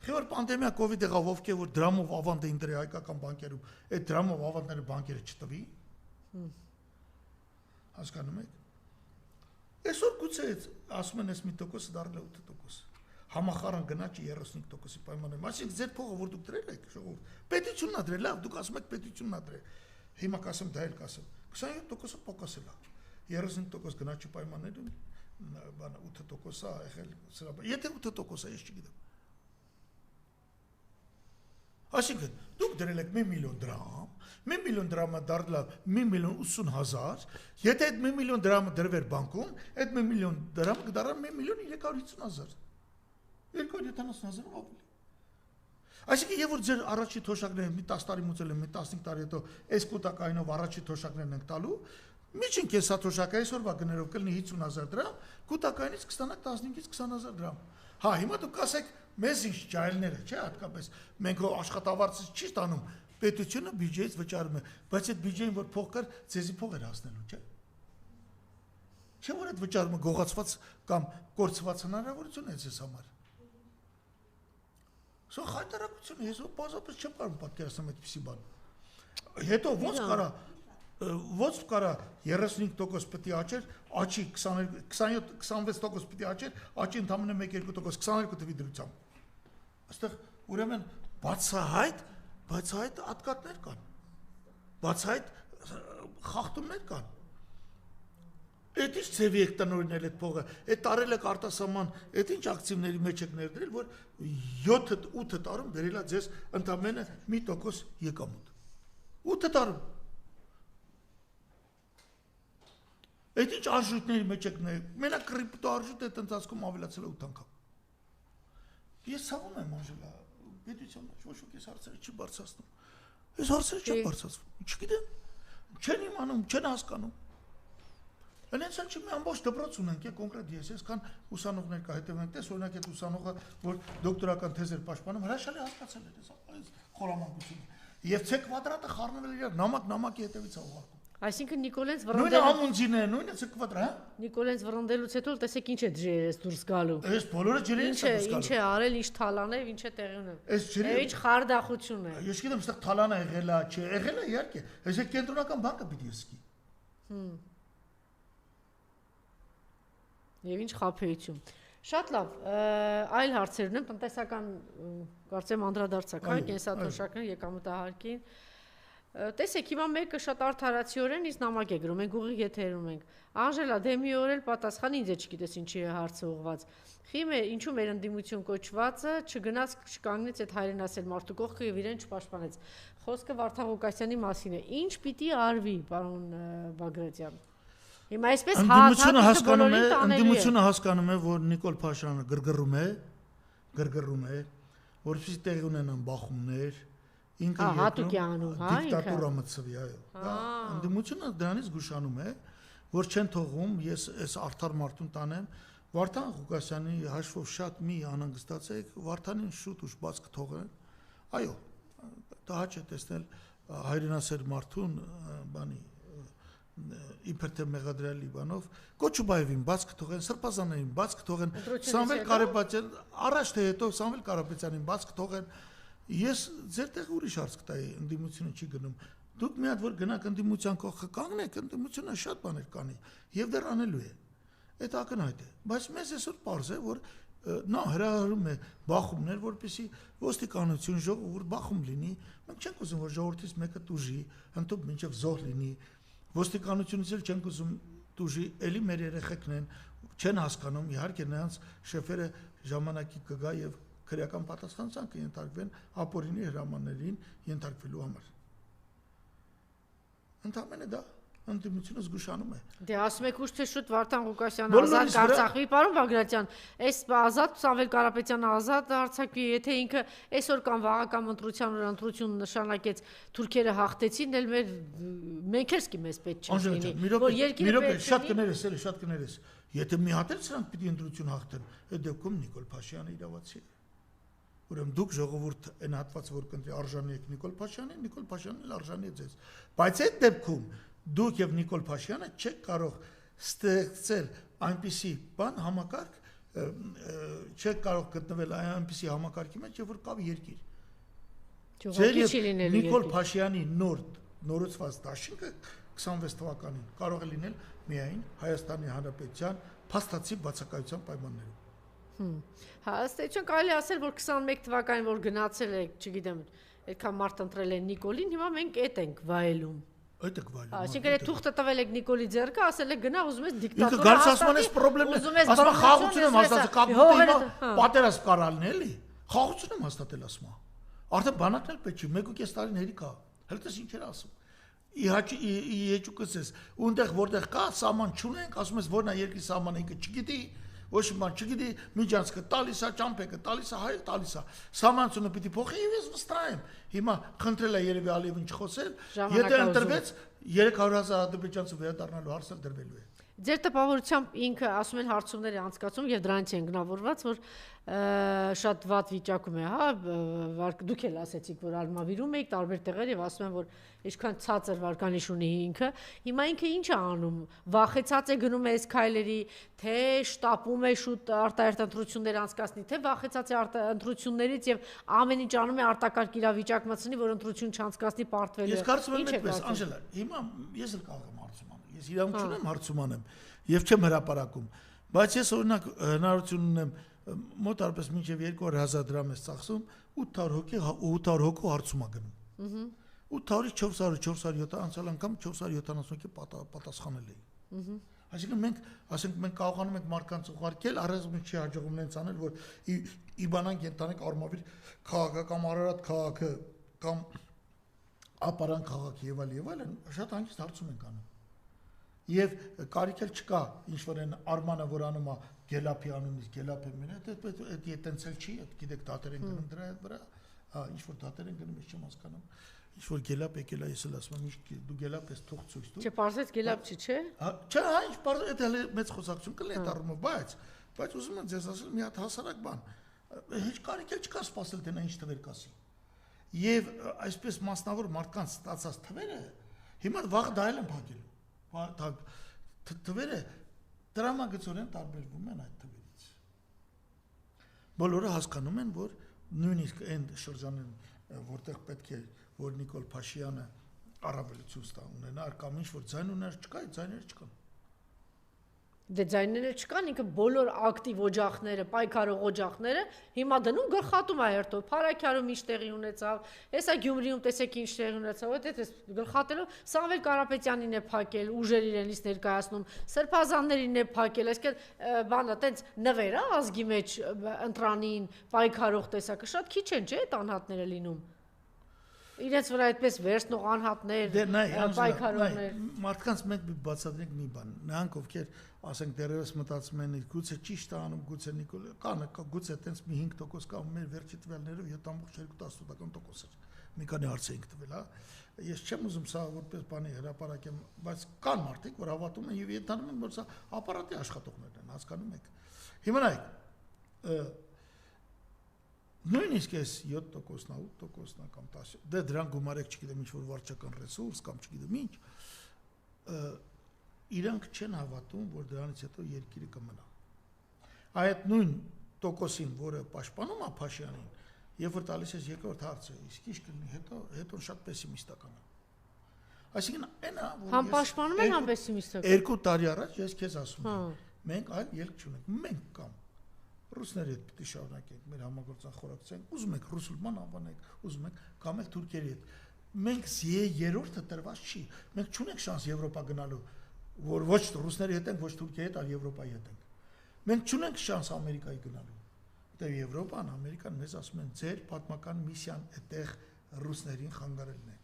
Խոր պանդեմիա կոവിഡ് եղավ, ովքեր որ դրամով ավանդ էին դրել հայկական բանկերում, այդ դրամով ավանդները բանկերը չտվի։ Հասկանում եք։ Այսօր գուցե ասում են, այս 1%-ը դառել է 8%։ Համախառն գնաճը 35%-ի պայմաններում։ Այսինքն ձեր փողը որ դուք դրել եք, ժողովուրդ, պետությունն ա դրել, լավ, դուք ասում եք պետությունն ա դրել։ Հիմա կասեմ դա էլ կասեմ։ 27%-ը պոկասել է։ 35% գնաճի պայմաններում բանը 8%-ը ա եղել սրա։ Եթե 8%-ը ես չգիտեմ։ Այսինքն դուք դրել եք 1 միլիոն դրամ, 1 միլիոն դրամը դարձել է 1,80,000, եթե այդ 1 միլիոն դրամը դրվեր բանկում, այդ 1 միլիոն դրամը կդառնա 1,350,000։ 270,000 ավելի։ Այսինքն եւ որ ձեր առաջի թոշակները մի 10 տարի մուծել են, մի 15 տարի հետո այս կուտակայինով առաջի թոշակներն ենք տալու, միջին կեսաթոշակը այսօրվա գներով կլինի 50,000 դրամ, կուտակայինից կստանաք 15-ից 20,000 դրամ։ Հա, հիմա դուք ասեք, մեզ ինչ ջահելները, չէ՞, հատկապես մենք աշխատավարձից չի ստանում, պետությունը բյուջեից վճարում է, բայց այդ բյուջեին որ փող կար, ձեզի փող էր հասնելու, չէ՞։ Չէ՞ որ այդ վճարումը գողացված կամ կորցված հնարավորություն է ձեզ համար։ Սա հայտարարություն է, ես բազապես չեմ կարող պատկերացնել այդպիսի բան։ Հետո ոնց կարա 35% պետք է աճեր, աճի 26% պետք է աճեր, աճի ընդամենը 1-2%, 22 թվի դրությամբ։ Այստեղ ուրեմն բացահայտ ատկատներ կան։ Բացահայտ խախտումներ կան։ Այդ ինչ ծևի եք տնօրինել այդ փողը, այդ տարել եք արտասահման, այդ ինչ ակտիվների մեջ եք ներդրել, որ 7-8 տարում բերելա ձեզ ընդամենը 1% եկամուտ։ 8 տարում։ Այդ ինչ արժույթների մեջ եք ներդրել, մենակ կրիպտո արժույթը այդ ընթացքում ավելացել է 8 անգամ։ Ես ցավում եմ Անժելա, պետության մեջ ոչ ոք այս հարցերը չի բարձրացնում։ Այս հարցերը չի բարձրացվում։ Չգիտեմ, չեն իմանում, չեն հասկանում։ Այնպես էլ չի մի ամբողջ դպրոց ունենք, կոնկրետ ես այսքան ուսանողներ կա հետևենք, տես օրինակ այդ ուսանողը, որ դոկտորական թեզ էր պաշտպանում, հրաշալի հասկացել էր այս խորամանկությունը։ Եվ C կվադրատը խառնվել էր իրար նամակի հետևից ուղարկում։ Այսինքն Նիկոլենց Նույնը ամունձին է, նույնը C կվադրա, հա։ Նիկոլենց վռնդելուց հետո տեսեք ինչ է ջրերից դուրս գալու։ Այս բոլորը ջրերից է դուրս գալու։ Ինչ է արել, ինչ թալաներ, ինչ է տեղի ունել։ Այս ջրերը Ինչ խարդախություն է։ Ես գիտեմ, այստեղ թալանը եղել է, չէ, եղել է իհարկե։ Այս կենտրոնական բանկը պիտի սկի։ Եվ ինչ խաբեություն։ Շատ լավ, այլ հարցեր ունեմ, տնտեսական կարծեմ անդրադարձական, կենսաթոշակն եկամտահարկին։ Տեսեք, հիմա մեկը շատ արդարացիորեն ինձ նամակ է գրում, մենք ուղիղ եթերում ենք։ Անժելա, դե մի օր էլ պատասխան ինձ է չգիտես ինչի է հարցը ուղված։ Խիմը ինչու մեր ընդդիմություն կոչվածը չգնաց չկանգնեց այդ հայրենասեր մարդու կողքը եւ իրեն չպաշտպանեց։ Խոսքը Վարդան Ղուկասյանի մասին է։ Ինչ պիտի արվի, պարոն Բագրատյան։ Հիմա այսպես ընդդիմությունը հասկանում է, որ Նիկոլ Փաշինյանը գրգռում է, որպեսզի տեղի ունենան բախումներ, ինքը դիկտատուրա մտցվի, այո։ Ընդդիմությունը դրանից զգուշանում է, որ չեն թողում, ես այս արդար մարդուն տանեմ, Վարդան Ղուկասյանի հաշվով շատ մի անհանգստացեք, Վարդանին շուտ ուշ բաց կթողեն, այո, տահաճ է տեսնել հայրենասեր մարդուն, բանի իբր թե մեղադրյալի բանով Կոչուբաևին բաց կթողեն, Սրբազանային բաց կթողեն, Սամվել Կարապետյան առաջ թե հետո Սամվել Կարապետյանին բաց կթողեն։ Ես ձեր տեղ ուրիշ հարց կտայի, ընդդիմությունը չի գնում։ Դուք մի հատ որ գնաք ընդդիմության կողքը կանգնեք, ընդդիմությունը շատ բաներ կանի եւ դեռ անելու է։ Այդ ակնհայտ է, բայց մեզ այսօր պարզ է, որ նա հրահրում է բախումներ, որպեսզի ոստիկանություն ժողովուրդ բախում լինի։ Մենք չենք ուզում, որ ժողովրդից մեկը տուժի, ընդհանուր մինչև զոհ լինի։ Ոստիկանությունից էլ չենք ուզում տուժի, էլի մեր երեխեքն են, չեն հասկանում, իհարկե նրանց շեֆերը ժամանակի կգա եւ քրեական պատասխանատվության կենթարկվեն ապօրինի հրամաններին ենթարկվելու համար։ Ընդամենը դա ընդդիմությունը զգուշանում է։ Դե ասում եք ուշ թե շուտ Վարդան Ղուկասյանը ազատ կարձակվի, պարոն Բագրատյան, այս ազատ Սամվել Կարապետյանը ազատ արձակվի, եթե ինքը այսօր կամ վաղ կամ ընտրության օր ընտրություն նշանակեց, թուրքերը հաղթեցին, էլ մենք էլ սկի մեզ պետք չի լինի, որ երկիրը պետք շատ կներես, եթե մի հատ էլ սրանք պիտի ընտրություն հաղթեն, այդ դեպքում Նիկոլ Փաշինյանը իրավացի է։ Ուրեմն դուք ժողովուրդ այն հատվածը որ կընտրի արժանի եք Նիկոլ Փաշինյանին, Նիկոլ Փաշինյանն էլ արժանի է ձեզ։ Բայց այդ դեպքում դուք եւ Նիկոլ Փաշինյանը չեք կարող ստեղծել այնպիսի բան համակարգ, չեք կարող գտնվել այնպիսի համակարգի մեջ, որ կա երկիր։ Նիկոլ Փաշինյանի նորացված դաշինքը 26 թվականին կարող է լինել միայն Հայաստանի Հանրապետության փաստացի բացակայության պայմաններում։ Հա, ըստ էության կարելի ասել, որ 21 թվականին որ գնացել եք, չգիտեմ, այդքան մարդ ընտրել են Նիկոլին, հիմա մենք այդ ենք վայելում։ Այդ եք վայելում։ Այսինքն այդ թուղթը տվել եք Նիկոլի ձեռքը, ասել եք գնա, ուզում ես դիկտատուրա հաստատի։ Ինքը գալիս ասում ես պրոբլեմն է, ասում խաղաղություն եմ հաստատել, կապիտալ պատերազմ կարալն էլի։ Խաղաղություն եմ հաստատել ասում։ Արդեն բանակն էլ պետք չի, 1.5 տարին հերիք է։ Հենց ինչ էր ասում։ Իհաճուկս ես, ունտեղ որտեղ կա սահման չունենք, ասում ես որն է երկրի սահմանը ինքը չգիտի, ոչ մի բան չգիտի, միջանցքը տալիս է, ճամփեքը տալիս է, հայը տալիս է։ Սահմանությունը պիտի փոխի եւ ես վստահ եմ։ Հիմա խնդրել է երևի Ալիևին չխոսել, եթե ընտրվեց 300,000 ադրբեջանցու վերադառնալու հարցը դրվելու է։ Ձեր տպավորությամբ ինքը ասում են հարցումներ է անցկացում եւ դրանից են գնավորված, որ շատ վատ վիճակում է, հա, դուք էլ ասեցիք, որ արմավիրում եք տարբեր տեղեր եւ ասում են, որ ինչքան ցածր վարկանիշ ունի ինքը, հիմա ինքը ինչ է անում, վախեցած է գնում է այս քայլերի, թե շտապում է շուտ արտահերտ ընտրություններ անցկացնի, թե վախեցած է ընտրություններից եւ ամեն ինչ անում է արտակարգ իրավիճակ մտցնի, որ ընտրություն չանցկացնի պարտվելու է։ Ես կարծում եմ այդպես, Անժելա, հիմա ես էլ կարող եմ հարցում անեմ, ես իրավունք չունեմ հարցում անեմ եւ չեմ հրապարակում, բայց ես օրինակ հնարավորություն ունեմ մոտ արպես մինչև 200,000 դրամ է ծախսում 800 հոգու հարցում է գնում։ 800-ից 400 անցյալ անգամ 470 պատասխանել էի։ Այսինքն մենք կարողանում ենք մարդկանց ուղարկել, առանց չի հաջողում նրանց անել, որ իբանանք ենթանենք Արմավիր քաղաքը կամ Արարատ քաղաքը կամ Ապարան քաղաքը եւ այլն, շատ հանգիստ հարցում ենք անում։ Եվ կարիք էլ չկա ինչ որ այն Արմանը որ անում է Գելապի անունից Գելապը մեն այդ այտենց էլ չի, այդ գիտեք դատեր են գնում դրա վրա, հա, ինչ որ դատեր են գնում, ես չեմ հասկանում։ Ինչ որ Գելապ եկել է, ես էլ ասում եմ, դու Գելապ ես թող ցույց տուր։ Չէ, պարզեց Գելապ չի, չէ։ Չէ, հա, ինչ պարզ այդ հələ մեծ խոսակցություն կլինի այդ առումով, բայց ուզում եմ ձեզ ասել մի հատ հասարակ բան։ Հեչ կարիք էլ չկա սпасել դենա ինչ թվեր կասի։ Եվ այսպես մասնավոր մարդկանց ստացած թվերը հիմա վաղ դա էլ են փակելու։ Թվերը դրամագծորեն տարբերվում են այդ թվերից։ Բոլորը հասկանում են, որ նույնիսկ այն շրջանին, որտեղ պետք է որ Նիկոլ Փաշինյանը առավելություն ստա ունենար կամ ինչ որ ձայն ուներ չկա, ձայները չկան։ Դե ձայները չկան, ինքը բոլոր ակտիվ օջախները, պայքարող օջախները հիմա դնում գլխատում է հերթով, Փարաքյարում ինչ տեղի ունեցավ, հեսա Գյումրիում տեսեք ինչ տեղի ունեցավ, այդպես գլխատելով Սամվել Կարապետյանին է փակել, ուժեր իրենից ներկայացնում, սրբազաններին է փակել, այսինքն բանը տենց նվեր է ազգի մեջ ընտրանին պայքարող տեսակը շատ քիչ են, չէ՞, այդ անհատները լինում։ Իրենց վրա այդպես վերցնող անհատներ, պայքարողներ։ Մարդկանց մենք բացատրենք մի բան։ Նրանք ովքեր ասենք դեռևս մտածում են գուցե ճիշտ է անում, գուցե Նիկոլ կան, գուցե այտենց մի 5% կա, մեր վերջի տվյալներով 7.2% էր։ Մի քանի հարց ենք տվել, հա։ Ես չեմ ուզում սա որպես բանի հրապարակեմ, բայց կան մարդիկ, որ հավատում են եւ ենթանում են, որ սա ապարատի աշխատողներն են, հասկանում եք։ Հիմա նայեք, նույնիսկ այս 7%-ն, 8%-ն կամ 10%, դե դրան գումարեք, չգիտեմ, ինչ որ վարչական ռեսուրս կամ չգիտեմ ինչ, իրանք չեն հավատում, որ դրանից հետո երկիրը կմնա։ Այդ նույն տոկոսին, որը պաշտպանում է Փաշինյանին, երբ որ տալիս ես երկրորդ հարցը, իսկ ինչ կլինի հետո շատ պեսիմիստական է։ Այսինքն այնա, որ համ պաշտպանում են, համ պեսիմիստական։ 2 տարի առաջ ես քեզ ասում եմ, մենք այլ ելք չունենք, մենք կամ ռուսների հետ պիտի շարունակենք մեր համագործակցության խորհրդանք, ուզում եք ռուսուլման անվանեք, ուզում եք կամ էլ թուրքերի հետ։ Մենք երրորդը տրված չի։ Մենք չունենք շանս Եվրոպա գնալու, որ ոչ ռուսների հետ ենք, ոչ թուրքերի հետ, այլ Եվրոպայի հետ ենք։ Մենք չունենք շանս Ամերիկայի գնալու։ Որտեղ Եվրոպան, Ամերիկան մեզ ասում են, ձեր պատմական միսիան այդտեղ ռուսներին խանգարելն է։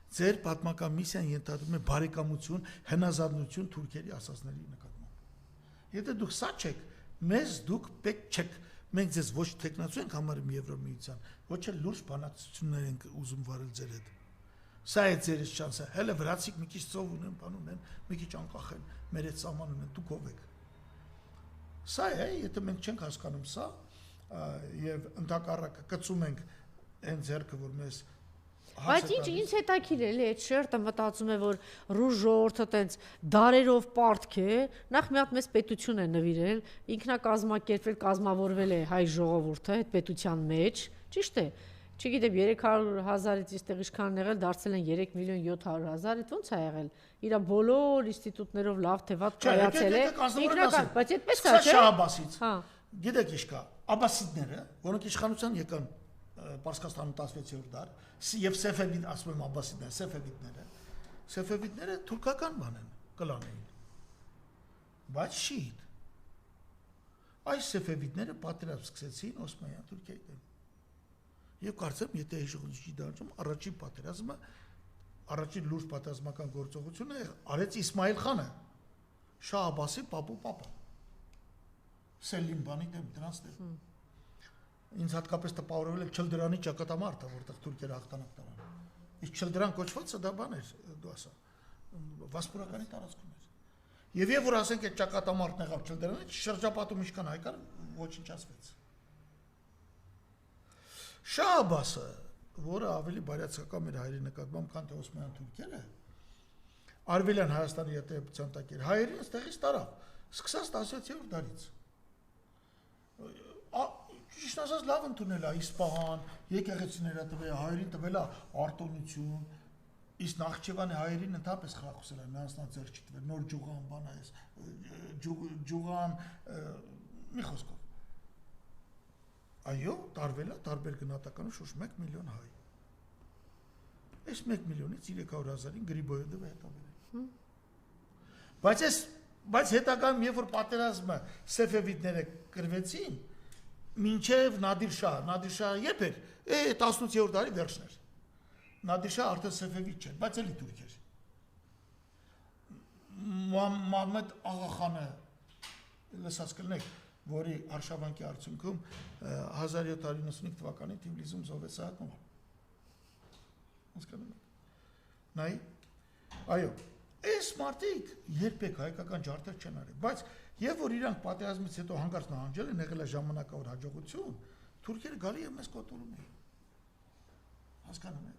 Ձեր պատմական միսիան ենթադրում է բարեկամություն, հնազանդություն թուրքերի ասածների նկատմամբ։ Եթե դուք սա չեք, մեզ դուք պետք չեք, մենք ձեզ ոչ տեխնացու ենք համարում Եվրոմիության, ոչ էլ լուրջ բանակցություններ ենք ուզում վարել ձեր հետ։ Սա է ձեր շանսը, հələ վրացիք մի քիչ ծով ունեն, բան ունեն, մի քիչ անկախ են, մեր հետ սահման ունեն, դուք ով եք։ Սա է, եթե մենք չենք հասկանում սա, եւ ընդհակառակը կծում ենք այն ձեռքը, որ մեզ Բայց ինչ հետաքրիր է, այդ շերտը մտածում է, որ ռուս ժողովուրդը տենց դարերով պարտք է, նախ մի հատ մեծ պետություն է նվիրել, ինքնակազմակերպվել, կազմավորվել է հայ ժողովուրդը այդ պետության մեջ, ճիշտ է։ Չգիտեմ 300,000-ից իստեղ ինչքան եղել, դարձել են 3,700,000, ոնց է եղել։ Իրա բոլոր ինստիտուտներով լավ թե վատ կայացել է։ Ինքնական, բայց այդպես է, չէ՞։ Շահաբասից։ Հա։ Գիտեք ինչ կա, աբասիդները, որոնք իշխանության եկան Պարսկաստանում 16-րդ դար, եւ Սեֆևիդ, ասում եմ աբասիդները, Սեֆևիդները թուրքական բան են, կլան էին։ Բայց շիիտ։ Այս Սեֆևիդները պատերազմ սկսեցին Օսմանյան Թուրքիայի դեմ։ Եվ կարծեմ, եթե հիշողությունի դարում առաջին պատերազմը, առաջին լուրջ պատերազմական գործողությունը արեց Իսմայիլ խանը, Շահ Աբասի պապա։ Սելին բանի դեմ դրանց դեմ։ Ինձ հատկապես տպավորվել է Չլդրանի ճակատամարտը, որտեղ թուրքերը հաղթանակ տարան։ Իսկ Չլդրան կոչվածը դա բան էր, դու ասա, Վասպուրականի տարածքում էր։ Եվ որ ասենք այդ ճակատամարտն եղավ Չլդրանի, շրջապատում ինչքան հայկան ոչնչացվեց։ Շահ Աբասը, որը ավելի բարյացակամ էր հայերի նկատմամբ, քան թե Օսմանյան թուրքերը, Արևելյան Հայաստանի յետևության տակ էր, հայերին ստեղից տարավ, սկսած 17-րդ դարից։ Ճիշտ ասած լավ ընդունել է Իսպահան, եկեղեցիները տվել, հայերին տվել է արտոնություն, իսկ Նախճեվանի հայերին ընդհանրապես խրախուսել է, նրանց ձեռք չի տվել, նոր ջուղան բան է, ջուղան, մի խոսքով։ Այո, տարվել է, տարբեր գնահատականով շուրջ 1 միլիոն հայ։ Այս 1 միլիոնից 300,000-ին Գրիբոյեդովը հետաբերել։ Բայց հետագայում, երբ որ պատերազմը Սեֆևիդները կրվեցին, մինչև Նադիր Շահը երբ էր, 18-րդ դարի վերջն էր։ Նադիր Շահը արդեն Սեֆևիդ չէր, բայց էլի թուրք էր։ Մամեդ Աղախանը լսած կլնեք, որի արշավանքի արդյունքում 1795 թվականին Թիֆլիսում զոհվեց Սահակովը։ Հասկանում եք։ Նայ, այո, այս մարդիկ երբեք հայկական ջարդեր չեն արել, բայց եւ որ իրանք պատերազմից հետո հանկարծ նահանջել են, եղել է ժամանակավոր հաջողություն, թուրքերը գալի եւ մեզ կոտորում էին։ Հասկանում եք։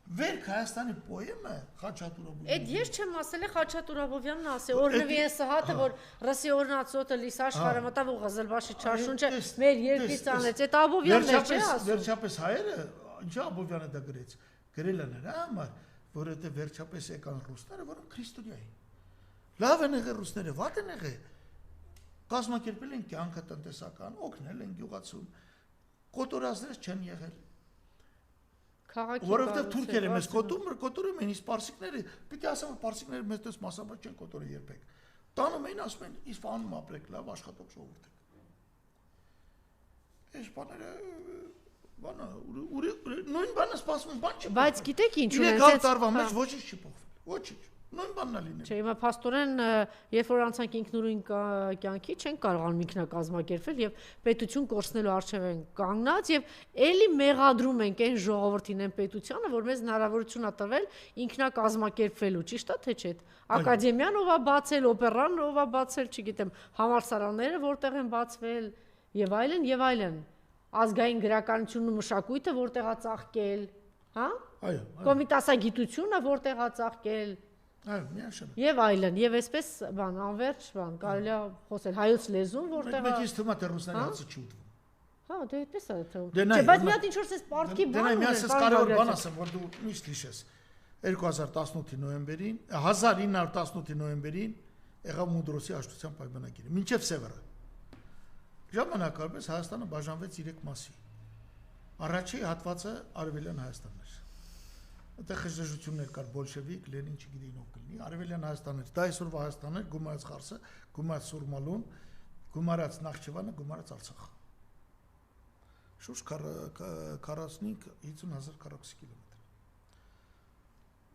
Վերք Հայաստանի պոեմը Խաչատուրովյանը։ Այդ ես չեմ ասել, Խաչատուր Աբովյանն ասել, օրնվի են սահատը, որ ռսի օրնացոտը լիս աշխարհը մտավ ու Ղազալբաշի չարշունչը մեր երկրից անեց, այդ Աբովյանն չէ ասում։ Վերջապես հայերը, ինչա Աբովյանը դա գրեց, գրել են նրա համար, որովհետև վերջապես եկան ռուսները, որոնք քրիստոնյա էին։ Լավ են եղել ռուսները, վատ են եղել։ Կազմակերպել են կյանքը տնտեսական, օգնել են գյուղացուն, կոտորածներ չեն եղել։ Որովհետև թուրքերը մեզ կոտորում են, իսկ պարսիկները, պիտի ասեմ, որ պարսիկները մեզ դες մասամբ չեն կոտորել երբեք։ Տանում էին, ասում են, Իսպանում ապրեք, լավ աշխատող ժողովուրդ եք։ Այս բաները, նույն բանը սպասում, բան չի։ Բայց գիտեք ինչ ունեն, 300 տարվա մեջ ոչինչ չի փոխվել, ոչինչ։ Նույն բանն է լինել։ Չէ, հիմա փաստորեն, երբ որ անցանք ինքնուրույն կյանքի, չեն կարողանում ինքնակազմակերպվել եւ պետություն կորցնելու արժեվ են կանգնած եւ էլի մեղադրում ենք այն ժողովրդին, այն պետությանը, որ մեզ հնարավորություն ա տվել ինքնակազմակերպվելու, ճիշտ է թե չէ։ Ակադեմիան ով ա բացել, օպերան ով ա բացել, չգիտեմ, համալսարանները որտեղ են բացվել եւ այլն եւ այլն։ Ազգային գրականությունն ու մշակույթը որտեղ ա ծաղկել, հա? Այո։ Կոմիտասագիտությունը որտեղ ա ծաղկել։ Այո, միանշանակ։ Եվ այլն, եւ այսպես բան, անverջ բան, կարելի է խոսել հայոց լեզուն, որտեղ Մեկից թվում է թե ռուսների հացը չի ուտվում։ Հա, դե այդպես է թվում։ Չէ, բայց մի հատ ինչ որ էս պարտքի բան ունի։ Դե ունի, ես կարևոր բան ասեմ, որ դու միշտ հիշես։ 2018-ի նոյեմբերին, 1918-ի նոյեմբերին եղավ Մուդրոսի աշտության պայմանագիրը, մինչև Սևերը։ Ժամանակակից Հայաստանը բաժանվեց 3 մասի։ Առաջի հատվածը Արևելյան Հայաստանն էր։ Այդտեղ խժժություններ կար բոլշևիկ, Լենին չգիտեին ով կլինի, Արևելյան Հայաստանն էր, դա այսօրվա Հայաստանն էր, գումարած Խարսը, գումարած Սուրմալուն, գումարած Նախճիվանը, գումարած Արցախը։ Շուրջ 45-50,000 քառակուսի կիլոմետր։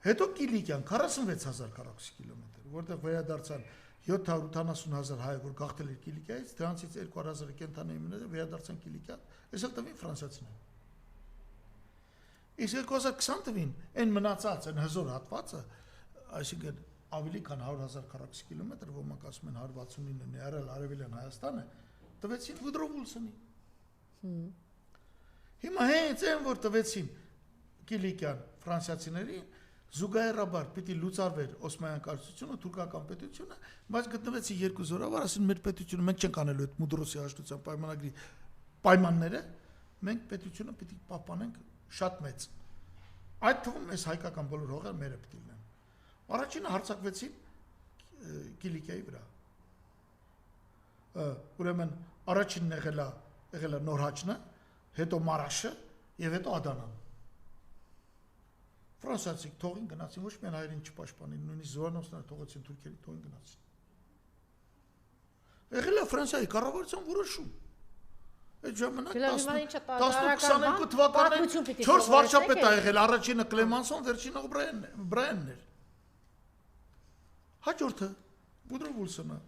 Հետո Կիլիկյան 46,000 քառակուսի կիլոմետր, որտեղ վերադարձան 780,000 հայ, որ գաղթել էր Կիլիկիայից, դրանցից 2,000-ը կենտրոնային վերադարձան Կիլիկիա, այսօր տվին ֆրանսիացիներ։ Իսկ 2020 թվին այն մնացած այն հզոր հատվածը, այսինքն ավելի քան 100,000 քառակուսի կիլոմետր, ոմանք ասում են 169-ն է արել Արևելյան Հայաստանը, տվեցին Վուդրո Վիլսոնի։ Հիմա հենց այն որ տվեցին Կիլիկյան ֆրանսիացիներին, զուգահեռաբար պիտի լուծարվեր Օսմանյան կայսրությունը, թուրքական պետությունը, բայց գտնվեցին երկու զորավար, ասին մեր պետությունը մենք չենք անելու այդ Մուդրոսի աշտության պայմանագրի պայմանները, մենք պետությունը պիտի պահպանենք շատ մեծ։ Այդ թվում այս հայկական բոլոր հողերը մերը պիտի լինեն։ Առաջինը հարձակվեցին Կիլիկիայի վրա։ Ուրեմն առաջինն եղել է Նորհաճնը, հետո Մարաշը եւ հետո Ադանան։ Ֆրանսիացիք թողին գնացին, ոչ միայն հայերին չպաշտպանին, նույնիսկ զորանոցները թողեցին թուրքերի թողին գնացին։ Եղել է Ֆրանսիայի կառավարության որոշում։ Այդ ժամանակ 18-22 թվականին 4 վարչապետ ա եղել, առաջինը Կլեմանսոն, վերջինը Բրայանն էր։ Հաջորդը Վուդրո Վիլսոնը։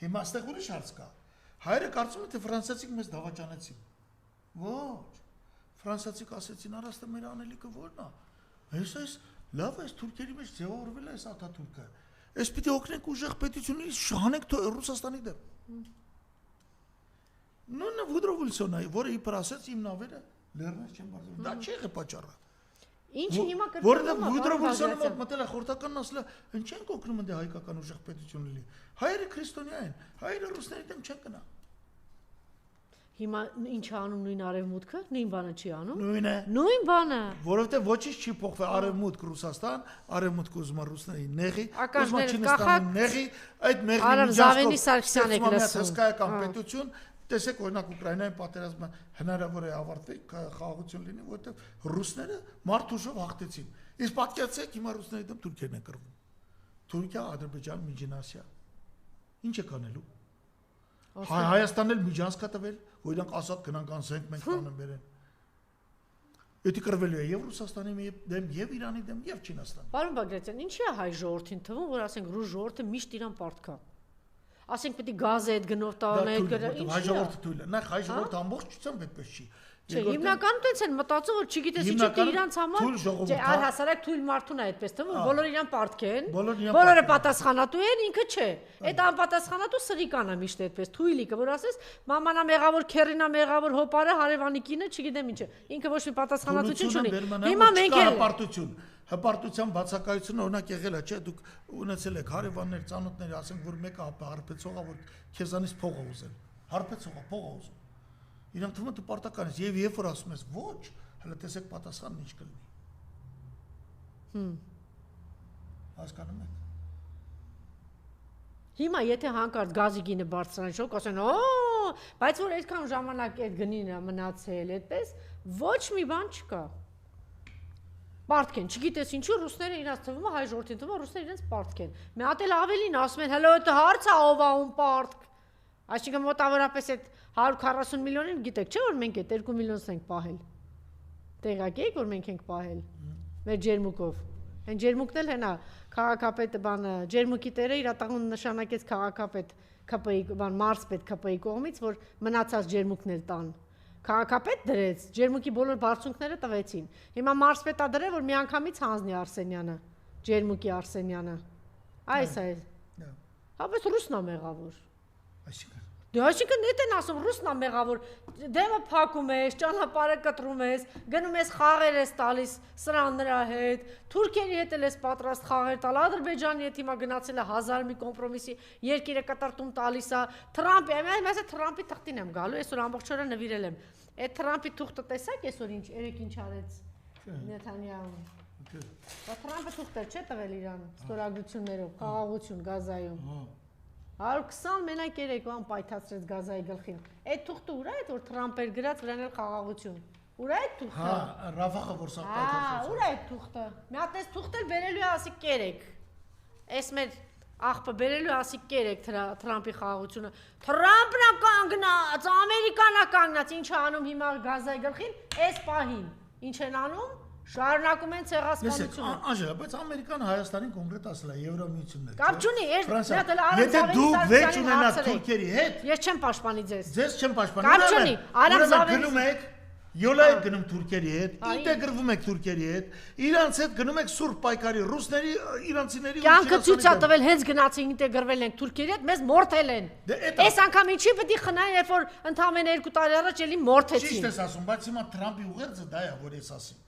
Հիմա այստեղ ուրիշ հարց կա։ Հայերը կարծում են թե ֆրանսիացիք մեզ դավաճանեցին։ Ոչ։ Ֆրանսիացիք ասեցին առաստը մեր անելիքը ո՞րն է։ Այս լավ է թուրքերի մեջ ձևավորվել է այս Աթաթուրքը։ Այս պիտի օգնենք ուժեղ պետությունից շահանենք Ռուսաստանի դեմ։ Նույնը Վուդրո Վիլսոնը, որը իբր ասեց իմ նավերը լեռներ չեն բարձրացնում։ Դա չի եղել պատճառը։ Ինչը հիմա կրկնում Որովհետև Վուդրո Վիլսոնը մոտ մտել է խորհրդականն ասել է, ինչ են օգնում դե հայկական ուժեղ պետություն լինի։ Հայերը քրիստոնյա են, հայերը ռուսների դեմ չեն գնա։ Հիմա ինչ անում նույն արևմուտքը, նույն բանը չի անում։ Նույնը։ Նույն բանը։ Որովհետև ոչինչ չի փոխվել արևմուտք Ռուսաստան, արևմուտք ուզում է ռուսների նեղի, Ականջները նեղի, այդ մեղի Արամ Զավենի Սարգսյան եք լսում։ Հսկայական պետություն, տեսեք օրինակ Ուկրաինայի պատերազմը հնարավոր է ավարտվի, խաղաղություն լինի, որովհետև ռուսները մարդ ուժով հաղթեցին։ Իսկ պատկերացրեք հիմա ռուսների դեմ Թուրքիան է կռվում։ Թուրքիա, Ադրբեջան, Միջին Ասիա։ Ինչ է կանելու։ Հայաստանն էլ միջանցք է տվել, որ իրանք ասած գնանք անցենք մենք կանեն բերեն։ Դա կրվելու է եւ Ռուսաստանի դեմ, եւ Իրանի դեմ, եւ Չինաստանի։ Պարոն Բագրատյան, ինչի է հայ ժողովրդին թվում, որ ասենք ռուս ժողովուրդը միշտ իրան պարտքա։ Ասենք պետք է գազը այդ գնով տան այդ գրը, ինչի՞։ Հայ ժողովուրդը թույլ է։ Նախ հայ ժողովուրդը ամբողջությամբ այդպես չի։ Չէ, հիմնականում տենց են մտածում, որ չգիտես ինչի՞ իրանց համար, չէ, առհասարակ թույլ մարդուն է այդպես թվում, բոլորը իրան պարտքեն, բոլորը պատասխանատու են, ինքը չէ։ Այդ անպատասխանատու սրիկան է միշտ այդպես, թույլիկը, որ ասես, մամանա մեղավոր, քերինա մեղավոր, հոպարը, հարևանի կինը, չգիտեմ ինչ է։ Ինքը ոչ մի պատասխանատվություն չունի։ Հիմա մենք հպարտություն, հպարտության բացակայությունը օրինակ եղել է, չէ, դուք ունեցել եք հարևաններ, ծանոթներ, ասենք, որ մեկը հարբեցողա, որ քեզանից փող է ուզել։ Հարբեցողա, փող է ուզում։ Իրան թվում է դու պարտական ես, եւ երբ որ ասում ես ոչ, հələ տեսեք պատասխանն ինչ կլինի։ Հասկանում եք։ Հիմա եթե հանկարծ գազի գինը բարձրանա, շոկ ասեն, օ, բայց որ այդքան ժամանակ այդ գնին է մնացել, այդպես ոչ մի բան չկա։ Պարտքեն, չգիտես ինչու ռուսները իրաց թվում է հայ ժողովրդին թվում է ռուսները իրենց պարտքեն։ Մի հատ էլ ավելին ասում են, հələ այդ հարց է ով է ում պարտք։ Այսինքն մոտավորապես այդ 140 միլիոնին գիտեք, չէ՞ որ մենք այդ 2 միլիոնս ենք պահել։ Տեղյակ եք, որ մենք ենք պահել մեր ջերմուկով։ Այն ջերմուկն էլ հենա քաղաքապետը բանը ջերմուկի տերը իր տաղուն նշանակեց քաղաքապետ ԿՊ-ի բան մարզպետ ԿՊ-ի կողմից, որ մնացած ջերմուկներ տան։ Քաղաքապետ դրեց, ջերմուկի բոլոր բարձունքները տվեցին։ Հիմա մարզպետա դրե, որ միանգամից հանձնի Արսենյանը, ջերմուկի Արսենյանը։ Այս է։ Հա, բայց ռուսն է մեղավոր։ Այսինքն Դե այսինքն դա են ասում ռուսն է մեղավոր, դեմը փակում ես, ճանապարհը կտրում ես, գնում ես խաղեր ես տալիս սրան նրա հետ, թուրքերի հետ էլ ես պատրաստ խաղեր տալ, Ադրբեջանի հետ հիմա գնացել է 1000 մի կոմպրոմիսի երկիրը կտրտում տալիս է, Թրամփի, ես Թրամփի թղթին եմ գալու, այսօր ամբողջ օրը նվիրել եմ։ Այդ Թրամփի թուղթը տեսակ այսօր ինչ, երեք ինչ արեց Նեթանյահուն։ Բայց Թրամփը թուղթ չէ տվել իրան ստորագրություններով, խաղաղություն Գազայում։ 120 մենակ երեկոյան պայթացրեց Գազայի գլխին։ Այդ թուղթը ուր է, որ Թրամփ էր գրած վրան էլ խաղաղություն։ Ուր է այդ թուղթը։ Հա, Ռաֆախը որ սա պայթացրեց։ Ուր է այդ թուղթը։ Մի հատ էս թուղթը բերելու է ասի կերեք։ Էս մեր աղբը բերելու է ասի կերեք Թրամփի խաղաղությունը։ Թրամփն է կանգնած, Ամերիկան է կանգնած, ինչ է անում հիմա Գազայի գլխին, էս պահին։ Ինչ են անում։ Շարունակում են ցեղասպանությունը։ Անժելա, բայց Ամերիկան Հայաստանին կոնկրետ ասել է Եվրամիություններ։ Կապ չունի, եթե դուք վեճ ունենաք Թուրքիայի հետ, ես չեմ պաշտպանի ձեզ։ Ձեզ չեմ պաշտպանի։ Կապ չունի, Արամ Զավենի գնում եք, յոլա եք գնում Թուրքիայի հետ, ինտեգրվում եք Թուրքիայի հետ, իրանց հետ գնում եք սուրբ պայքարի, ռուսների, իրանցիների ու Կյանքը ցույց է տվել, հենց գնացին ինտեգրվել ենք Թուրքիայի հետ, մեզ մորթել են։ Այս անգամ ինչի պետք է խնայեն, երբ որ ընդամենը 2 տարի առաջ էլի մորթեցին։ Ճիշտ ես ասում, բայց հիմա Թրամփի ուղերձը դա է, որ ես ասեմ։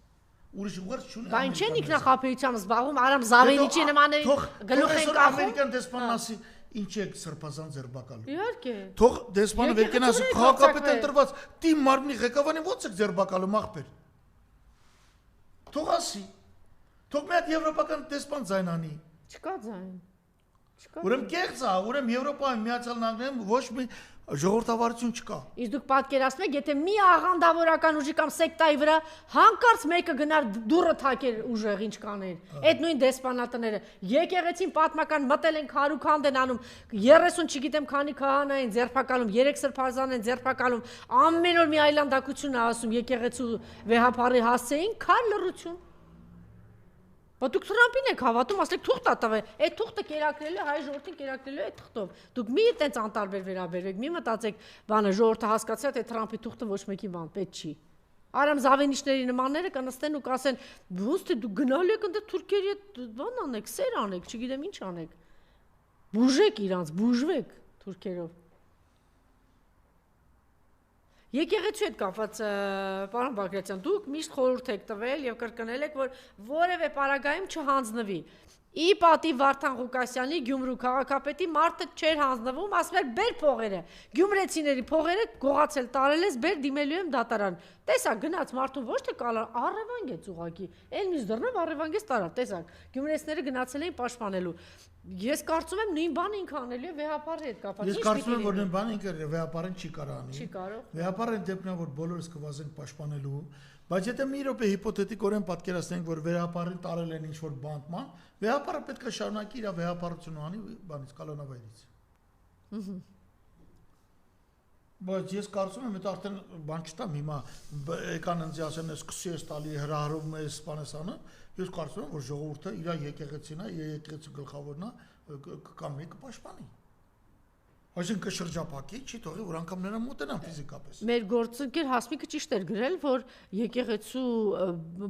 Ուրիշ ուղերձ չունի։ Բա ինչ են ինքնախապեյությամբ զբաղվում, Արամ Զավենիչի նմանների գլուխ են կախում։ Ամերիկան դեսպանն ասի, ինչ է սրբազան ձերբակալում։ Իհարկե։ Թող դեսպանը վերքեն ասի, քաղաքապետը ընտրված թիմ մարմնի ղեկավարին ո՞նց է ձերբակալում ախպեր։ Թող ասի։ Թող մի հատ եվրոպական դեսպան ձայնանի։ Չկա ձայն։ Ուրեմն կեղծ է, ուրեմն Եվրոպայում Միացյալ Նահանգներում ոչ մի ժողովրդավարություն չկա։ Իսկ դուք պատկերացնում եք, եթե մի աղանդավորական ուժի կամ սեկտայի վրա հանկարծ մեկը գնար դուրը թակեր ուժեղ ինչ կաներ։ Այդ նույն դեսպանատները եկեղեցին պատմական մտել են քարուքանդ են անում 30 չգիտեմ քանի քահանա են ձերբակալում, 3 սրբազան են ձերբակալում, ամեն օր մի այլանդակություն է ասում եկեղեցու վեհապարի հասցեին քար լռություն։ Բայց դուք Թրամփին եք հավատում, ասեք թուղթ է տվել, այդ թուղթը կերակրելու հայ ժողովրդին կերակրելու այդ թղթով։ Դուք մի այդպես անտարբեր վերաբերվեք, մի մտածեք, բանը ժողովուրդը հասկացա, թե Թրամփի թուղթը ոչ մեկի բան պետք չի։ Արամ Զավենիչների նմանները կնստեն ու կասեն, ոնց թե դուք գնալու եք ընդ Թուրքիայի հետ բան անեք, սեր անեք, չգիտեմ ինչ անեք։ Բուժեք իրանց, բուժվեք թուրքերով։ Եկեղեցու հետ կապված պարոն Բագրատյան, դուք միշտ խորհուրդ եք տվել եւ կրկնել եք, որ որևէ պարագայում չհանձնվի։ Ի պատիվ Վարդան Ղուկասյանի Գյումրու քաղաքապետի մարդը չէր հանձնվում, ասում էր բեր փողերը։ Գյումրեցիների փողերը գողացել տարել ես, բեր դիմելու եմ դատարան։ Տեսակ գնաց մարդուն ոչ թե կալար, առևանգեց ուղակի։ Էլ մյուս դռնով առևանգեց տարավ, տեսակ։ Գյումրեցիները գնացել էին պաշտպանելու։ Ես կարծում եմ նույն բանը ինքը անելու է վեհապարի հետ կապված։ Ես կարծում եմ, որ նույն բանը ինքը վեհապարին չի կարող անի։ Չի կարող։ Վեհապարը դեպքն է, որ բոլորս կվազենք պաշտպանելու, բայց եթե մի րոպե հիպոթետիկորեն պատկերացնենք, որ վեհապարին տարել են ինչ-որ բանտման, վեհապարը պետք է շարունակի իր վեհապարությունը անի բանից կալանավայրից։ Բայց ես կարծում եմ, դա արդեն բան չտամ հիմա եկան ինձ ասեն, սկսի ես տալի հրահրում ես սպանեսանը, ես կարծում եմ, որ ժողովուրդը իր եկեղեցին է, եկեղեցու գլխավորն է, կամ մեկը պաշտպանի։ Այսինքն շրջապակի չի թողի, որ անգամ նրան մոտենան ֆիզիկապես։ Մեր գործընկեր Հասմիկը ճիշտ էր գրել, որ եկեղեցու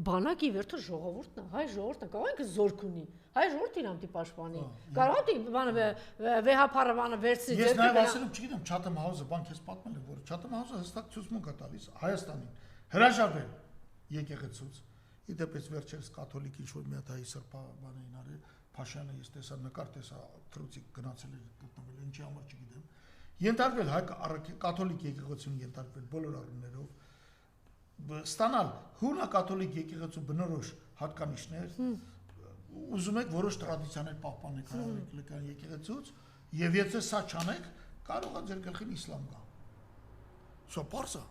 բանակի վերջը ժողովուրդն է, հայ ժողովուրդն է, կարող է զորք ունի։ Հայ ժողովուրդը իրան դի պաշտպանի։ Կարող է բանը վեհապարը բանը վերցնի Ես նաև ասել եմ, չգիտեմ, Chatham House-ը բան քեզ պատմել եմ, որ Chatham House-ը հստակ ցուցմունք է տալիս Հայաստանին։ Հրաժարվել եկեղեցուց։ Իդեպից վերջերս կաթոլիկ ինչ-որ մի հատ հայ սրբա բան էին արել, Փաշյանը ես տեսա նկար տեսա թրուցիկ գնացել էր գտնվել, ինչի համար չգիտեմ։ Ենթարկվել հայ կաթոլիկ եկեղեցուն ենթարկվել բոլոր առումներով, ստանալ հունա կաթոլիկ եկեղեցու բնորոշ հատկանիշներ, ուզում եք որոշ տրադիցիաներ պահպանեք հայ եկեղեցուց, եւ եթե սա չանեք, կարող է ձեր գլխին իսլամ գա։ Սա պարզ է։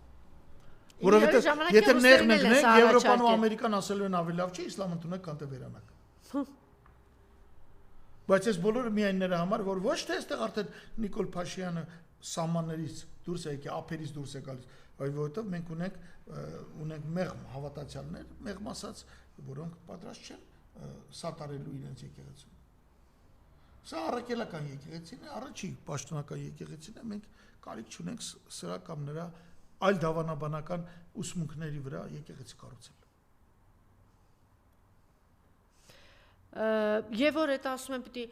Որովհետեւ եթե ներն եք Եվրոպան ու Ամերիկան ասելու են ավելի լավ չի, իսլամ ընդունեք քան թե վերանակ։ Բայց ես բոլորը միայն նրա համար, որ ոչ թե այստեղ արդեն Նիկոլ Փաշյանը սահմաններից դուրս է եկել, ափերից դուրս է գալիս, այլ որովհետև մենք ունենք մեղմ հավատացյալներ, մեղմ ասած, որոնք պատրաստ չեն սատարելու իրենց եկեղեցուն։ Սա առաքելական եկեղեցին է, առաջի պաշտոնական եկեղեցին է, մենք կարիք չունենք սրա կամ նրա այլ դավանաբանական ուսմունքների վրա եկեղեցի կառուցել։ Եվ որ այդ ասում են պիտի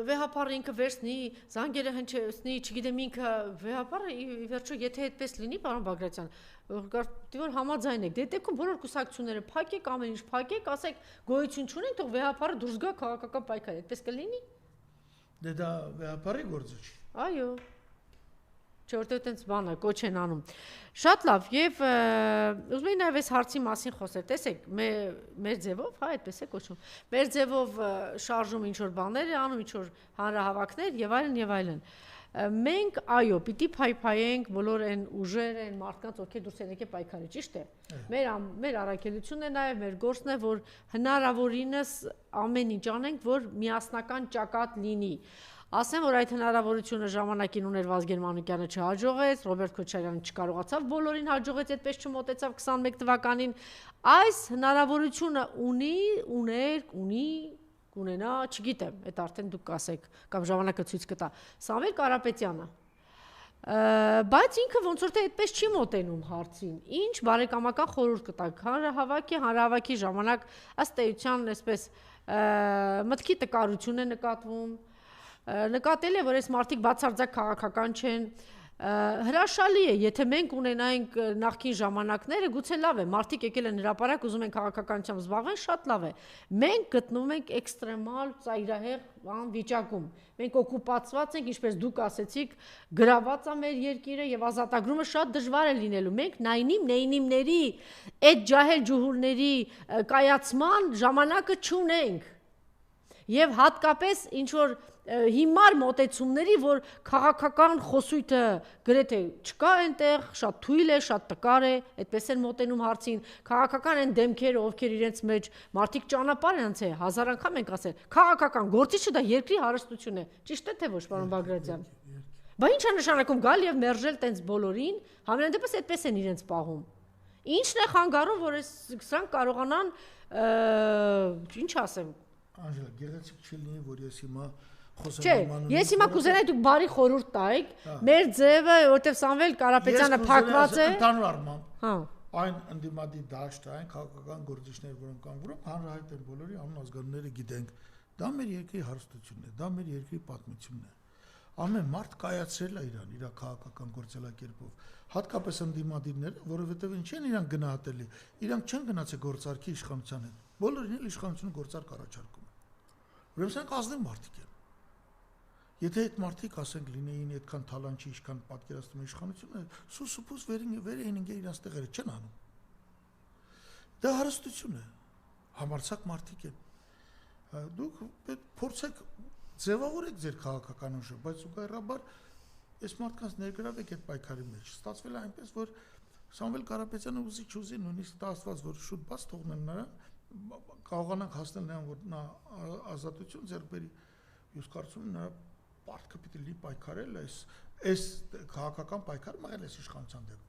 վեհապարը ինքը վերցնի, զանգերը հնչեցնի, չգիտեմ ինքը վեհապարը ի վերջո եթե այդպես լինի, պարոն Բագրատյան, պիտի որ համաձայն եք, դե դեպքում բոլոր կուսակցությունները փակեք, ամեն ինչ փակեք, ասեք գոյություն չունեն, թող վեհապարը դուրս գա քաղաքական պայքար, այդպես կլինի։ Դե դա վեհապարի գործը չի։ Այո։ Չէ, որտեղ այդպես բանը կոչ են անում։ Շատ լավ, եւ ուզում եի նաեւ այս հարցի մասին խոսել։ Տեսեք, մեր ձևով, հա, այդպես է կոչում։ Մեր ձևով շարժում ինչ որ բաներ է անում, ինչ որ հանրահավաքներ եւ այլն եւ այլն։ Մենք այո, պիտի փայփայենք բոլոր այն ուժերը, այն մարդկանց, ովքեր դուրս են եկել պայքարի, ճիշտ է։ Մեր առաքելությունն է նաեւ մեր գործն է, որ հնարավորինս ամեն ինչ անենք, որ միասնական ճակատ լինի։ Ասեմ, որ այդ հնարավորությունը ժամանակին ուներ Վազգեն Մանուկյանը չհաջողեց, Ռոբերտ Քոչարյանը չկարողացավ, բոլորին հաջողեց, այդպես չմոտեցավ 21 թվականին։ Այս հնարավորությունը ունի, կունենա, չգիտեմ, այդ արդեն դուք կասեք, կամ ժամանակը ցույց կտա։ Սամվել Կարապետյանը։ Բայց ինքը ոնց որ թե այդպես չի մոտենում հարցին։ Ինչ բարեկամական խորհուրդ կտակ հանրահավաքի ժամանակ ըստ էության այսպես մտքի տկարություն է նկատվում։ Նկատել է, որ այս մարդիկ բացարձակ քաղաքական չեն, հրաշալի է, եթե մենք ունենայինք նախկին ժամանակները, գուցե լավ է, մարդիկ եկել են հրապարակ, ուզում են քաղաքականությամբ զբաղվեն, շատ լավ է։ Մենք գտնվում ենք էքստրեմալ ծայրահեղ վիճակում։ Մենք օկուպացված ենք, ինչպես դուք ասեցիք, գրաված է մեր երկիրը եւ ազատագրումը շատ դժվար է լինելու։ Մենք նայնիմների, այդ ջահել ջուհուրների կայացման ժամանակը չունենք։ Եվ հատկապես ինչ որ հիմար մոտեցումների, որ քաղաքական խոսույթը գրեթե չկա այնտեղ, շատ թույլ է, շատ տկար է, այդպես են մոտենում հարցին, քաղաքական են դեմքերը, ովքեր իրենց մեջ մարդիկ ճանապարհ են անցել, հազար անգամ ենք ասել, քաղաքական գործիչը դա երկրի հարստություն է, ճիշտ է թե ոչ, պարոն Բագրատյան։ Բա ի՞նչ է նշանակում գալ եւ մերժել տենց բոլորին, համենայն դեպս այդպես են իրենց պահում։ Ինչն է խանգարում, որ սրանք կարողանան, ինչ ասեմ, Անժելա, գեղեցիկ չի լինի, որ ես հիմա Չէ, ես հիմա կուզենայի դուք բարի խորհուրդ տայիք, մեր ձևը, որտեվ Սամվել Կարապետյանը փակված է։ Ընդհանուր առմամբ, այն ընդդիմադի դաշտը, այն քաղաքական գործիչներ, որոնք կան, որոնք հանրահայտ են բոլորի անունազգանները գիտենք, դա մեր երկրի հարստությունն է, դա մեր երկրի պատմությունն է։ Ամեն մարդ կայացրել է իրան, իր քաղաքական գործելակերպով, հատկապես ընդդիմադիրները, որովհետև ինչ են իրանք գնահատելի, իրանք չեն գնացել գործարքի իշխանության հետ, բոլորին էլ իշխանությունը գործարք առաջարկում է։ Ուրեմն սրանք ազնիվ մարդիկ են։ Եթե այդ մարդիկ, ասենք, լինեին այդքան թալանչի, ինչքան պատկերացնում է իշխանությունը, սուսուփուս վեր էին ինգեր իրենց տեղերը չեն անում։ Դա հարստություն է։ Համարձակ մարդիկ են։ Դուք փորձեք ձևավորեք ձեր քաղաքական ուժը, բայց զուգահեռաբար այս մարդկանց ներգրավեք այդ պայքարի մեջ։ Ստացվել է այնպես, որ Սամվել Կարապետյանը ուզի չուզի, նույնիսկ դա ասված, որ շուտ բաց թողնեն նրան, կարողանանք հասնել նրան, որ նա ազատություն ձեռք բերի։ Ես կարծում եմ նրա պարտքը պիտի լի պայքարել այս քաղաքական պայքարը մղել է իշխանության դեմ։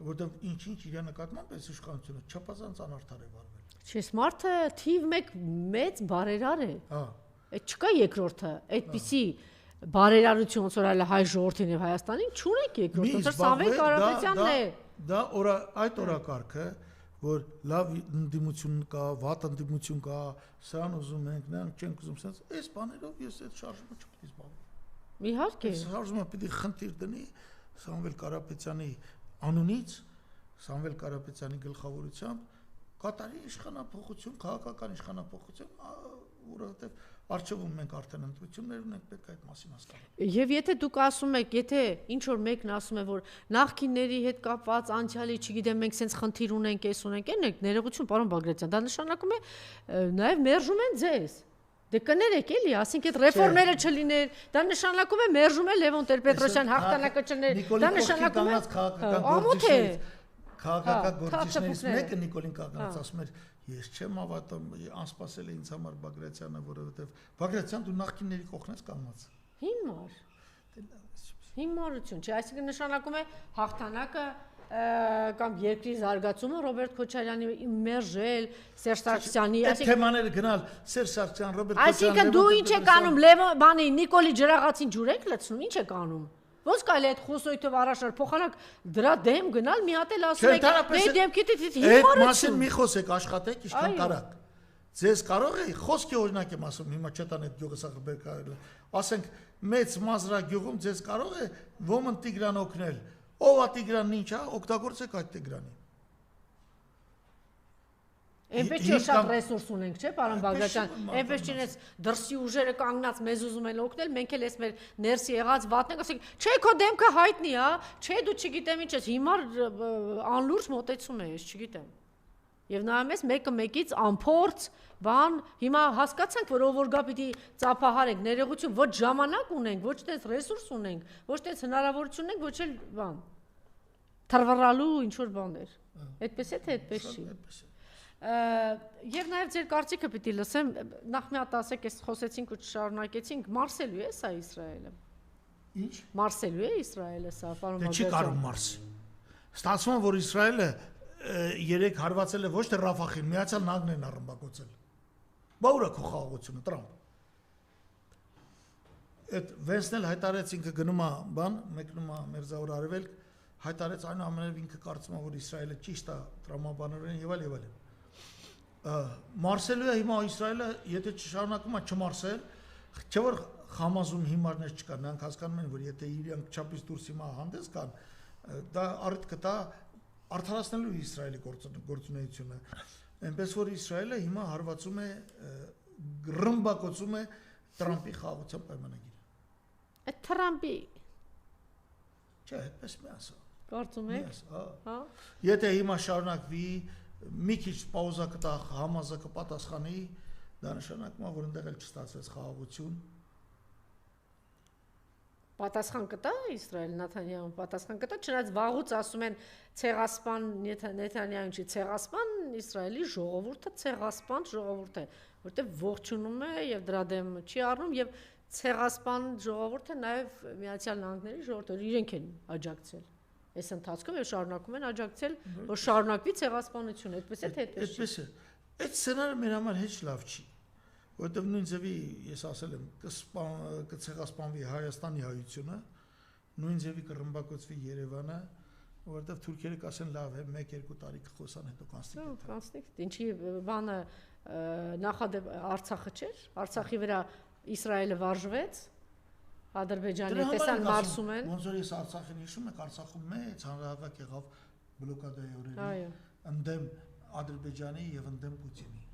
Որտեղ ինչ-ինչ իր նկատմամբ այս իշխանությունը չափազանց անարդար է վարվել։ Չէ, մարդը թիվ 1 մեծ բարերար է։ Հա։ Այդ չկա երկրորդը, այդպիսի բարերարություն ոնց որ այլ հայ ժողովրդին եւ Հայաստանին չունենք երկրորդ, ոնց որ Սամվել Կարապետյանն է։ Դա այդ օրակարգը, որ լավ ընդդիմություն կա, վատ ընդդիմություն կա, սրան ուզում ենք, նրանք չենք ուզում, sense այս բաներով ես այդ շարժումը չպետք է զբաղվեմ։ Իհարկե։ Շարժումը պիտի խնդիր դնի Սամվել Կարապետյանի անունից, Սամվել Կարապետյանի գլխավորությամբ կատարի իշխանափոխություն, քաղաքական իշխանափոխություն, որովհետև Արժևում մենք արդեն ընտրություններ ունենք, պետք է այդ մասին հասկանալ։ Եվ եթե դուք ասում եք, եթե ինչ որ մեկն ասում է, որ նախկինների հետ կապված անցյալի, չգիտեմ, մենք sense խնդիր ունենք, էս ունենք, այնեք ներողություն, պարոն Բագրատյան, դա նշանակում է նաև մերժում են ձեզ։ Դե կներեք էլի, ասենք այդ ռեֆորմերը չլիներ, դա նշանակում է մերժում է Լևոն Տեր-Պետրոսյան հաղթանակը չներ, դա նշանակում է ամոթ է։ Քաղաքական գործիչներից մեկը Նիկոլին Կաղանց ասում էր, ես չեմ հավատում, անսպասել է ինձ համար Բագրատյանը, որովհետև Բագրատյան դու նախկինների կողքնես կանգնած։ Հիմարություն, չէ, այսինքն նշանակում է հաղթանակը կամ երկրի զարգացումը Ռոբերտ Քոչարյանի մերժել, Սերժ Սարգսյանի, այսինքն թեմաները գնալ Սերժ Սարգսյան, Ռոբերտ Քոչարյան։ Այսինքն դու ինչ եք անում, Լևոն բանի Նիկոլի ջրաղացին ջուր եք լցնում, ինչ եք անում։ Ոնց կարելի է այդ խոսոյթով առաջար փոխանակ դրա դեմ գնալ մի հատ էլ ասում եք դե դեմքիդ հիմարություն։ Այդ մասին մի խոսեք, աշխատեք, ինչքան կարաք։ Ձեզ կարող է խոսքի օրինակ եմ ասում, հիմա չտան այդ գյուղը Սաղբերկարը։ Ասենք մեծ մազրա գյուղում ձեզ կարող է Ոմն Տիգրան օգնել։ Ով է Տիգրանն ինչ է, օգտագործեք այդ Տիգրանին։ Այնպես չէ շատ ռեսուրս ունենք, չէ, պարոն Բագրատյան, այնպես չինես դրսի ուժերը կանգնած մեզ ուզում են օգնել, մենք էլ էս մեր ներսի եղած վատն ենք, ասենք, չէ, քո դեմքը հայտնի է, չէ, դու չգիտեմ ինչ ես, հիմար անլուրջ մոտեցում է, ես չգիտեմ։ Եվ նայում ես մեկը մեկից անփորձ բան, հիմա հասկացանք, որ ով որ գա պիտի ծափահարենք, ներողություն, ոչ ժամանակ ունենք, ոչ տես ռեսուրս ունենք, ոչ տես հնարավորություն ունենք, ոչ էլ բան թռվռալու ինչ որ բաներ։ Այդպես է թե այդպես չի։ Եվ նաև ձեր կարծիքը պիտի լսեմ, նախ մի հատ ասեք, ես խոսեցինք ու շարունակեցինք, մարսելու է սա Իսրայելը։ Ինչ։ Մարսելու է Իսրայելը սա, պարոն Բագրատյան։ Դե չի կարող մարսի։ Ստացվում է, որ Իսրայելը երեք հարվածել է ոչ թե Ռաֆախին, Միացյալ Նահանգներն առմբակոծել։ Բա ուր է քո խաղաղությունը, Տրամփ։ Այդ Վենսն էլ հայտարարեց ինքը գնում է բան, մեկնում է Մերձավոր Արևելք, հայտարարեց այնուամենայնիվ ինքը կարծում է, որ Իսրայելը ճիշտ է տրամաբանորեն եւ այլ։ Մարսելու է հիմա Իսրայելը, եթե չշարունակում է չմարսել, չէ որ Խամազում հիմարներ չկա, նրանք հասկանում են, որ եթե իրանք չափից դուրս հիմա հանդես կան, դա առիթ կտա արդարացնելու Իսրայելի գործունեությունը։ Այնպես որ Իսրայելը հիմա հարվածում է, ռմբակոծում է Տրամփի խաղաղության պայմանագիրը։ Այդ Տրամփի Չէ, այդպես մի ասա։ Կարծում եք։ Հա։ Եթե հիմա շարունակվի մի քիչ պաուզա կտա Համազը կպատասխանի, դա նշանակում է, որ այնտեղ էլ չստացվեց խաղաղություն։ Պատասխան կտա Իսրայել Նեթանյահուն պատասխան կտա, չնայած վաղուց ասում են ցեղասպան Նեթանյահուն չի ցեղասպան, Իսրայելի ժողովուրդը ցեղասպան ժողովուրդ է, որտեղ ողջունում է եւ դրա դեմ չի առնում եւ ցեղասպան ժողովուրդը նաեւ Միացյալ Նահանգների ժողովուրդը իրենք են աջակցել։ Այս ընթացքում եւ շարունակում են աջակցել, որ շարունակվի ցեղասպանությունը, այդպես է թե այդպես չի։ Այդպես է։ Այդ սցենարը մեր համար հեչ լավ չի, որովհետեւ նույն ձևի ես ասել եմ, կցեղասպանվի Հայաստանի հայությունը, նույն ձևի կռմբակոծվի Երևանը, որովհետեւ թուրքերը կասեն լավ է, 1-2 տարի կխոսան, հետո կանցնի։ Կանցնի, ինչի բանը նախադեպ Արցախը չէր, Արցախի վրա Իսրայելը վարժվեց, Ադրբեջանի տեսան մարսում են։ Ոնց որ ես Արցախին հիշում եք, Արցախում մեծ հանրահավաք եղավ բլոկադայի օրերին, ընդդեմ Ադրբեջանի եւ ընդդեմ Պուտինի։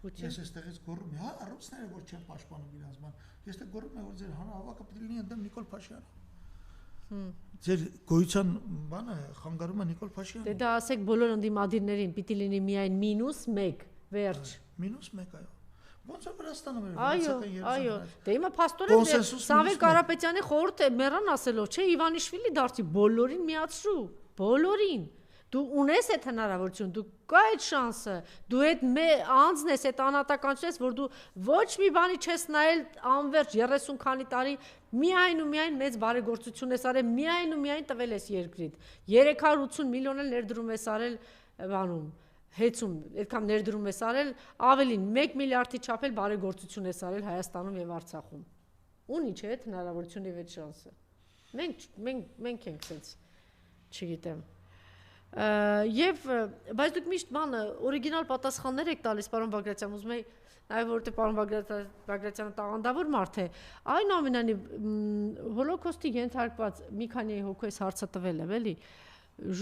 Ես այստեղից գոռում եմ, հա, ռուսները որ չեն պաշտպանում իրենց բան, ես դե գոռում եմ, որ ձեր հանրահավաքը պետք է լինի ընդդեմ Նիկոլ Փաշինյանի։ Ձեր գոյության բանը խանգարում է Նիկոլ Փաշինյանը։ Դե դա ասեք բոլոր ընդդիմադիրներին, պիտի լինի միայն -1, վերջ։ -1, այո։ Ոնց է Վրաստանը մեր Այո, դե հիմա փաստորեն Սամվել Կարապետյանի խորհուրդը մեռան ասելով, չէ, Իվանիշվիլի դարձի բոլորին միացրու, բոլորին։ Դու ունես այդ հնարավորություն, դու կա այդ շանսը, դու այդ անձն ես, այդ անհատականություն ես, որ դու ոչ մի բանի չես նայել անverջ 30 քանի տարի միայն ու միայն մեծ բարեգործություն ես արել, միայն ու միայն տվել ես երկրիդ։ 380 միլիոն էլ ներդրում ես արել բանում, հեծում, այդքան ներդրում ես արել, ավելին 1 միլիարդի չափ էլ բարեգործություն ես արել Հայաստանում եւ Արցախում։ Ունի չէ այդ հնարավորությունը եւ այդ շանսը։ Մենք ենք sense, չգիտեմ։ Եվ բայց դուք միշտ բանը օրիգինալ պատասխաններ եք տալիս պարոն Բագրատյան, ուզում եի այ որտե պարոն Բագրատյանը տաղանդավոր մարդ է, այնուամենայնիվ հոլոկոստի ենթարկված մի քանի հոգու էս հարցը տվել եմ, էլի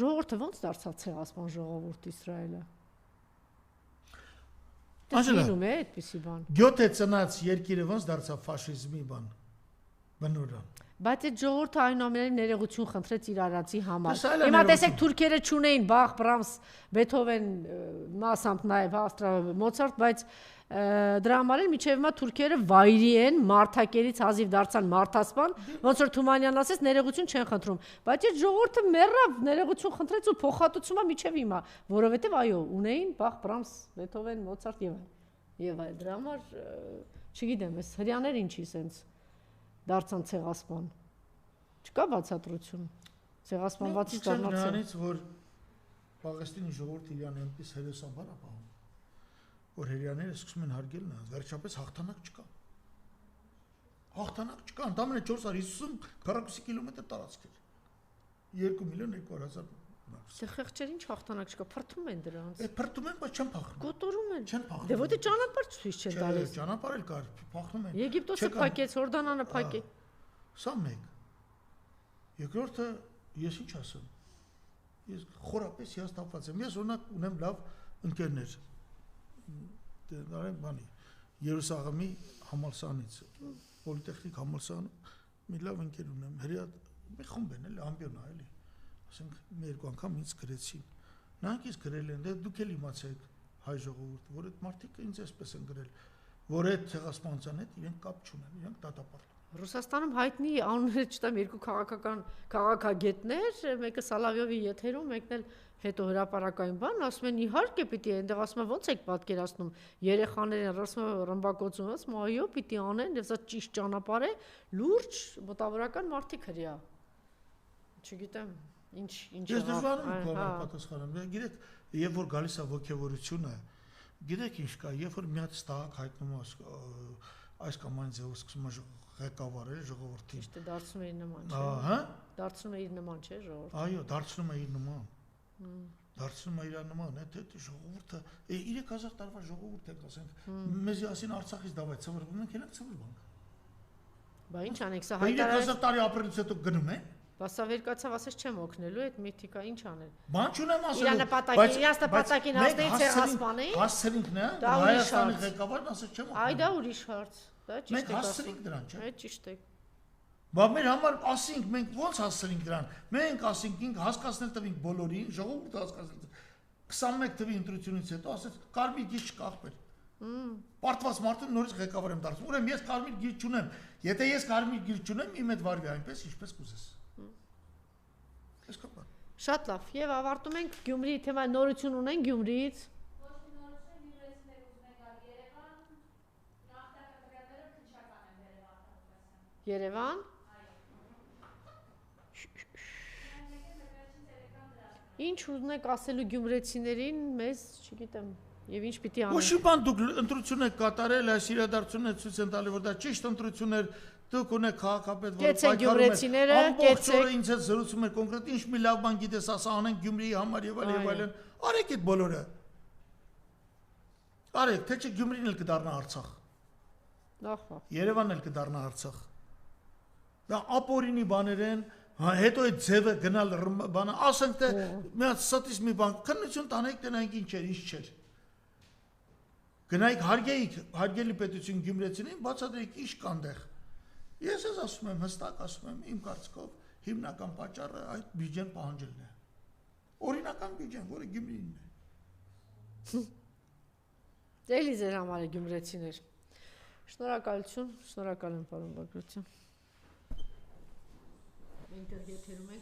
ժողովուրդը ո՞նց դարձավ ցեղասպան ժողովուրդ Իսրայելը։ Դնում է այդպիսի բան։ Գյոթե ծնած երկիրը ո՞նց դարձավ ֆաշիզմի բան։ Բնորոշ։ Բայց այդ ժողովուրդը այնուամենայնիվ ներողություն խնդրեց իր արածի համար։ Հիմա տեսեք թուրքերը չունեին Բախ, Բրամս, Բեթհովեն, մասամբ նաև Մոցարտ, բայց դրա համար էլ մինչև հիմա թուրքերը վայրի են, մարդակերից հազիվ դարձան մարդասպան, ոնց որ Թումանյանն ասեց, ներողություն չեն խնդրում։ Բայց այդ ժողովուրդը մեռավ, ներողություն խնդրեց ու փոխհատուցումը մինչև հիմա, որովհետև այո, ունեին Բախ, Բրամս, Բեթհովեն, Մոցարտ եւ այլ։ Դրա համար չգիտեմ, այս հрьяաները ինչի sense դարձան ցեղասպան։ Չկա բացատրություն։ Ցեղասպանվածից դառնալ նրանից, որ Պաղեստինի ժողովուրդը իրան այնպես հերոսաբար ապահում, որ հрьяաները սկսում են հարգել նրանց, վերջապես հաղթանակ չկա։ Հաղթանակ չկա, ընդամենը 450 քառակուսի կիլոմետր տարածք էր։ 2 միլիոն 200,000 Դե խեղճեր ինչ հաղթանակ չկա, փրթում են դրանց։ Փրթում են, բայց չեն փախնում։ Կոտորում են։ Չեն փախնում։ Դե ո՞թե ճանապարհ ցույց չեն տալիս։ Ճանապարհ էլ կար, փախնում են։ Եգիպտոսը փակեց, Հորդանանը փակեց։ Սա մեկ։ Երկրորդը ես ինչ ասեմ։ Ես խորապես հիասթափված եմ։ Ես օրինակ ունեմ լավ ընկերներ։ Դե բանի Երուսաղեմի համալսարանից, Պոլիտեխնիկ համալսարանում մի լավ ընկեր ունեմ։ Հրիա մի խումբ են էլ ամբիոնա էլի։ Ասենք մի երկու անգամ ինձ գրեցին։ Նրանք ինձ գրել են, դե դուք էլ իմացեք հայ ժողովուրդ, որ այդ մարդիկ ինձ էսպես են գրել, որ այդ ցեղասպանության հետ իրենք կապ չունեն, իրենք դատապարտում։ Ռուսաստանում հայտնի անունները չտամ երկու քաղաքական քաղաքագետներ, մեկը Սալավյովի եթերում, մեկն էլ հետո հրապարակային բան, ասում են իհարկե պիտի այնտեղ ասում են ո՞նց եք պատկերացնում երեխաներին, ասում են ռմբակոծում, ասում այո, պիտի անեն, եւ սա ճիշտ ճանապարհ է, լուրջ մտավորական մարդիկ հրյա։ Չգիտեմ, ինչ Ես դժվար եմ պատասխանել։ Գիտեք, երբ որ գալիս է ոգևորությունը, գիտեք ինչ կա, երբ որ մի հատ ստահակ հայտնում այս կամ այն ձևով սկսում է ղեկավարել ժողովրդին։ Ճիշտ է, դարձնում է իր նման, չէ՞։ Ահա։ Դարձնում է իր նման, չէ՞, ժողովուրդը։ Այո, դարձնում է իր նման։ Դարձնում է իր նման, այդ ժողովուրդը 3000 տարվա ժողովուրդ եք ասենք։ Մեզի ասին Արցախից դավայ ծվրվում ենք, ելանք ծվրվանք։ Բա ինչ անենք, սա 3000 տարի ապրելուց հետո գնում են։ Բա սա վերկացավ, ասես չեմ օգնելու, այդ միթիկա ինչ անել։ Բան չունեմ ասելու։ Իր նպատակին հասնեի ցեղասպանի։ Հասցրինք նրան, Հայաստանի ղեկավարն ասեց չեմ օգնելու։ Այ դա ուրիշ հարց։ Դա ճիշտ է։ Մենք հասցրինք դրան, չէ՞։ Այդ ճիշտ է։ Բա մեր համար ասինք, մենք ո՞նց հասցրինք դրան։ Մենք ասինք, ինք հասկացնել տվինք բոլորին, ժողովուրդը հասկացնել։ 21 թվի ընտրությունից հետո ասեց կարմիր գիծ չկա ախպեր։ Պարտված մարդը նորից ղեկավար եմ դարձնում։ Ուրեմն ես կարմիր գիծ չունեմ։ Եթե ես կարմիր գիծ չունեմ, իմ հետ վարվի այնպես, ինչպես կուզես։ Շատ լավ, եւ ավարտում ենք Գյումրիի թեմա, նորություն ունեն Գյումրիից։ Ոչ մի նորություն, հյուրերից մեկ ուզում եք գալ Երևան, նախտակատրյալները քնչական են Երևան։ Երևան։ Ինչ ուզում եք ասելու գյումրեցիներին, մեզ, չգիտեմ, եւ ինչ պիտի անենք։ Ոչ մի բան դուք ընտրություն եք կատարել, այս իրադարձությունները ցույց են տալի, որ դա ճիշտ ընտրություն էր։ Դուք ունեք քաղաքապետ, որ պայքարում եք, ամբողջ օրը ինձ հետ զրուցում եք կոնկրետ ինչ մի լավ բան գիտես, ասա անենք Գյումրիի համար եւ այլն։ Արեք այդ բոլորը։ Արեք, թե չէ Գյումրին էլ կդառնա Արցախ։ Լավ։ Երևանն էլ կդառնա Արցախ։ Դա ապօրինի բաներ են, հետո այդ ձևը գնալ բանը, ասենք թե մի հատ ստատիս մի բան, քննություն տանեք, տենայինք ինչ էր, ինչ չէր։ Գնայիք հարգեիք, հարգելի պետություն գյումրեցիներին, բացատրեիք ինչ կանդեղ։ Ես ես ասում եմ, հստակ ասում եմ, իմ կարծիքով հիմնական պատճառը այդ բյուջեն պահանջելն է։ Օրինական բյուջեն, որը Գյումրիին է։ Դելի ձեր համար է գյումրեցիներ։ Շնորհակալություն, շնորհակալ եմ պարոն Բագրատյան։ Մենք եթերում ենք